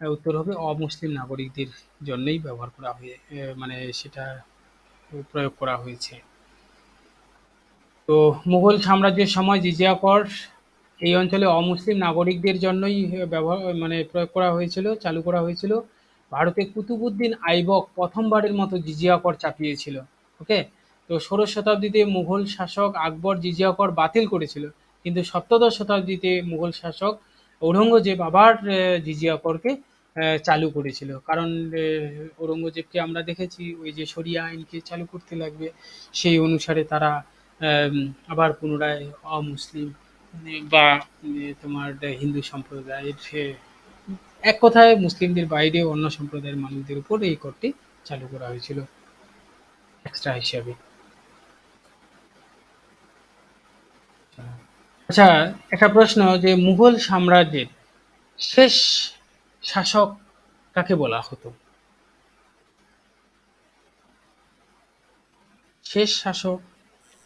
উত্তর হবে অমুসলিম নাগরিকদের জন্যই ব্যবহার করা হয়ে মানে সেটা প্রয়োগ করা হয়েছে। তো মুঘল সাম্রাজ্যের সময় জিজিয়া কর এই অঞ্চলে অমুসলিম নাগরিকদের জন্যই ব্যবহার মানে প্রয়োগ করা হয়েছিল, চালু করা হয়েছিল। ভারতে কুতুবউদ্দিন আইবক প্রথমবারের মতো জিজিয়া কর চাপিয়েছিল। ওকে, তো ষোড়শ শতাব্দীতে মুঘল শাসক আকবর জিজিয়া কর বাতিল করেছিল, কিন্তু সপ্তদশ শতাব্দীতে মুঘল শাসক ঔরঙ্গজেব আবার জিজিয়া করকে চালু করেছিল। কারণ ঔরঙ্গজেবকে আমরা দেখেছি ওই যে শরিয়া আইনকে চালু করতে লাগবে, সেই অনুসারে তারা আবার পুনরায় অমুসলিম বা তোমার হিন্দু সম্প্রদায়ের এক কথায় মুসলিমদের বাইরে অন্য সম্প্রদায়ের মানুষদের উপর এই করটি চালু করা হয়েছিল এক্সট্রা হিসাবে। আচ্ছা, একটা প্রশ্ন, যে মুঘল সাম্রাজ্যের শেষ শাসক কাকে বলা হতো? শেষ শাসক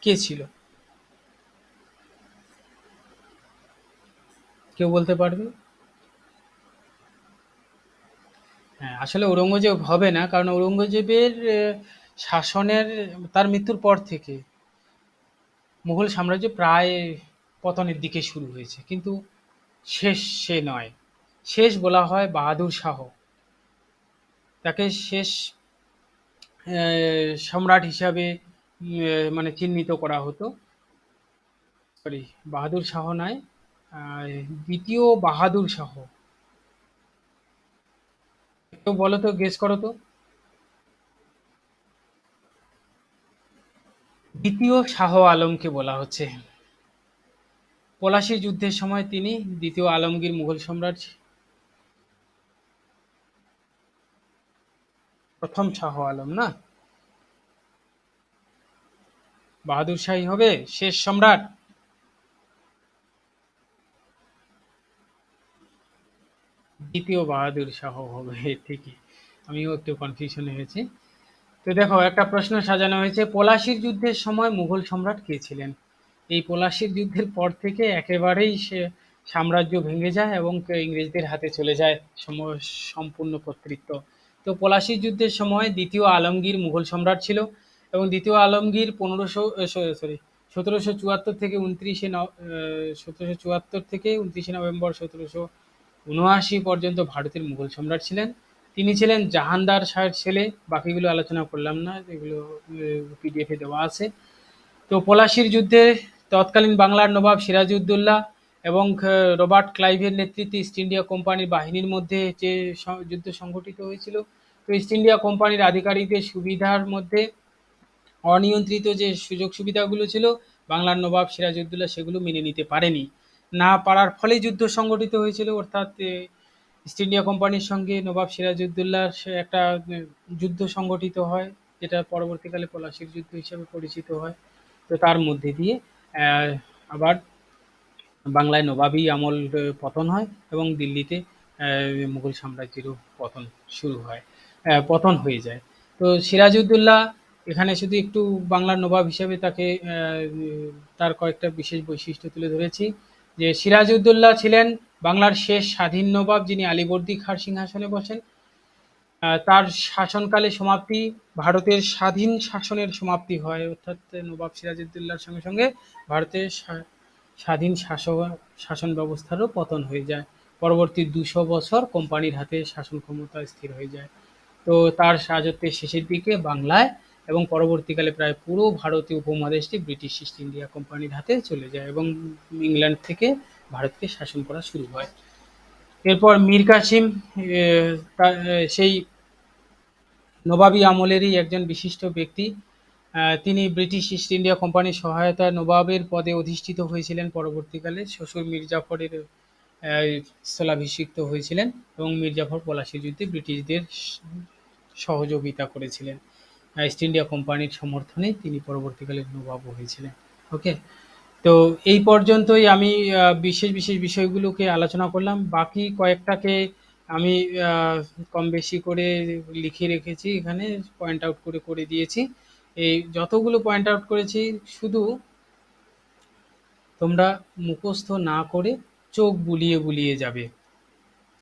কে ছিল? কেউ বলতে পারবে? হ্যাঁ, আসলে ঔরঙ্গজেব হবে না, কারণ ঔরঙ্গজেবের শাসনের, তার মৃত্যুর পর থেকে মুঘল সাম্রাজ্য প্রায় পতনের দিকে শুরু হয়েছে, কিন্তু শেষ সে নয়। শেষ বলা হয় বাহাদুর শাহ, তাকে শেষ সম্রাট হিসাবে মানে চিহ্নিত করা হতো। সরি, বাহাদুর শাহ নয়, দ্বিতীয় বাহাদুর শাহ। কেউ বলো তো, গেস করো তো। দ্বিতীয় শাহ আলমকে বলা হচ্ছে। পলাশী যুদ্ধের সময় তিনি দ্বিতীয় আলমগীর মুঘল সম্রাট। প্রথম শাহ আলম না, বাহাদুর শাহী হবে শেষ সম্রাট। দ্বিতীয় বাহাদুর শাহ হবে, ঠিকই। আমিও একটু কনফিউশনে হয়েছি। তো দেখো, একটা প্রশ্ন সাজানো হয়েছে, পলাশীর যুদ্ধের সময় মুঘল সম্রাট কে ছিলেন? এই পলাশীর যুদ্ধের পর থেকে একেবারেই সে সাম্রাজ্য ভেঙে যায় এবং ইংরেজদের হাতে চলে যায় সম্পূর্ণ কর্তৃত্ব। তো পলাশীর যুদ্ধের সময় দ্বিতীয় আলমগীর মুঘল সম্রাট ছিল, এবং দ্বিতীয় আলমগীর 1774 থেকে 29 নভেম্বর 1779 পর্যন্ত ভারতের মুঘল সম্রাট ছিলেন। তিনি ছিলেন জাহানদার শাহের ছেলে। বাকিগুলো আলোচনা করলাম না, এগুলো পিডিএফে দেওয়া আছে। তো পলাশীর যুদ্ধে তৎকালীন বাংলার নবাব সিরাজউদ্দৌলা এবং রবার্ট ক্লাইভের নেতৃত্বে ইস্ট ইন্ডিয়া কোম্পানির বাহিনীর মধ্যে যে যুদ্ধ সংঘটিত হয়েছিল, তো ইস্ট ইন্ডিয়া কোম্পানির আধিকারিকদের সুবিধার মধ্যে অনিয়ন্ত্রিত যে সুযোগ সুবিধাগুলো ছিল, বাংলার নবাব সিরাজউদ্দৌলা সেগুলো মেনে নিতে পারেনি। না পারার ফলে যুদ্ধ সংঘটিত হয়েছিল, অর্থাৎ ইস্ট ইন্ডিয়া কোম্পানির সঙ্গে নবাব সিরাজউদ্দৌলার একটা যুদ্ধ সংঘটিত হয়, যেটা পরবর্তীকালে পলাশীর যুদ্ধ হিসেবে পরিচিত হয়। তো তার মধ্যে দিয়ে আবার বাংলায় নবাবী আমল পতন হয়, এবং দিল্লিতে মুঘল সাম্রাজ্যেরও পতন শুরু হয়, পতন হয়ে যায়। তো সিরাজউদ্দৌলা এখানে শুধু একটু বাংলার নবাব হিসেবে তাকে তার কয়েকটা বিশেষ বৈশিষ্ট্য তুলে ধরেছি, যে সিরাজউদ্দৌলা ছিলেন বাংলার শেষ স্বাধীন নবাব, যিনি আলীবর্দী খাঁর সিংহাসনে বসেন। তার শাসনকালে সমাপ্তি, ভারতের স্বাধীন শাসনের সমাপ্তি হয়, অর্থাৎ নবাব সিরাজউদ্দৌলার সঙ্গে সঙ্গে ভারতের স্বাধীন শাসন ব্যবস্থারও পতন হয়ে যায়। পরবর্তী 200 বছর কোম্পানির হাতে শাসন ক্ষমতা স্থির হয়ে যায়। তো তার রাজত্বের শেষের দিকে বাংলায় এবং পরবর্তীকালে প্রায় পুরো ভারতীয় উপমহাদেশটি ব্রিটিশ ইস্ট ইন্ডিয়া কোম্পানির হাতে চলে যায়, এবং ইংল্যান্ড থেকে ভারতকে শাসন করা শুরু হয়। এরপর মীর কাসিম সেই নবাবী আমলেরই একজন বিশিষ্ট ব্যক্তি। তিনি ব্রিটিশ ইস্ট ইন্ডিয়া কোম্পানির সহায়তায় নবাবের পদে অধিষ্ঠিত হয়েছিলেন। পরবর্তীকালে শ্বশুর মীর জাফরের স্থলাভিষিক্ত হয়েছিলেন, এবং মীর জাফর পলাশী যুদ্ধে ব্রিটিশদের সহযোগিতা করেছিলেন। ইস্ট ইন্ডিয়া কোম্পানির সমর্থনে তিনি পরবর্তীকালে নবাবও হয়েছিলেন। ওকে, তো এই পর্যন্তই আমি বিশেষ বিশেষ বিষয়গুলোকে আলোচনা করলাম। বাকি কয়েকটাকে আমি কম বেশি করে লিখে রেখেছি, এখানে পয়েন্ট আউট করে করে দিয়েছি। এই যতগুলো পয়েন্ট আউট করেছি, শুধু তোমরা মুখস্থ না করে চোখ বুলিয়ে বুলিয়ে যাবে।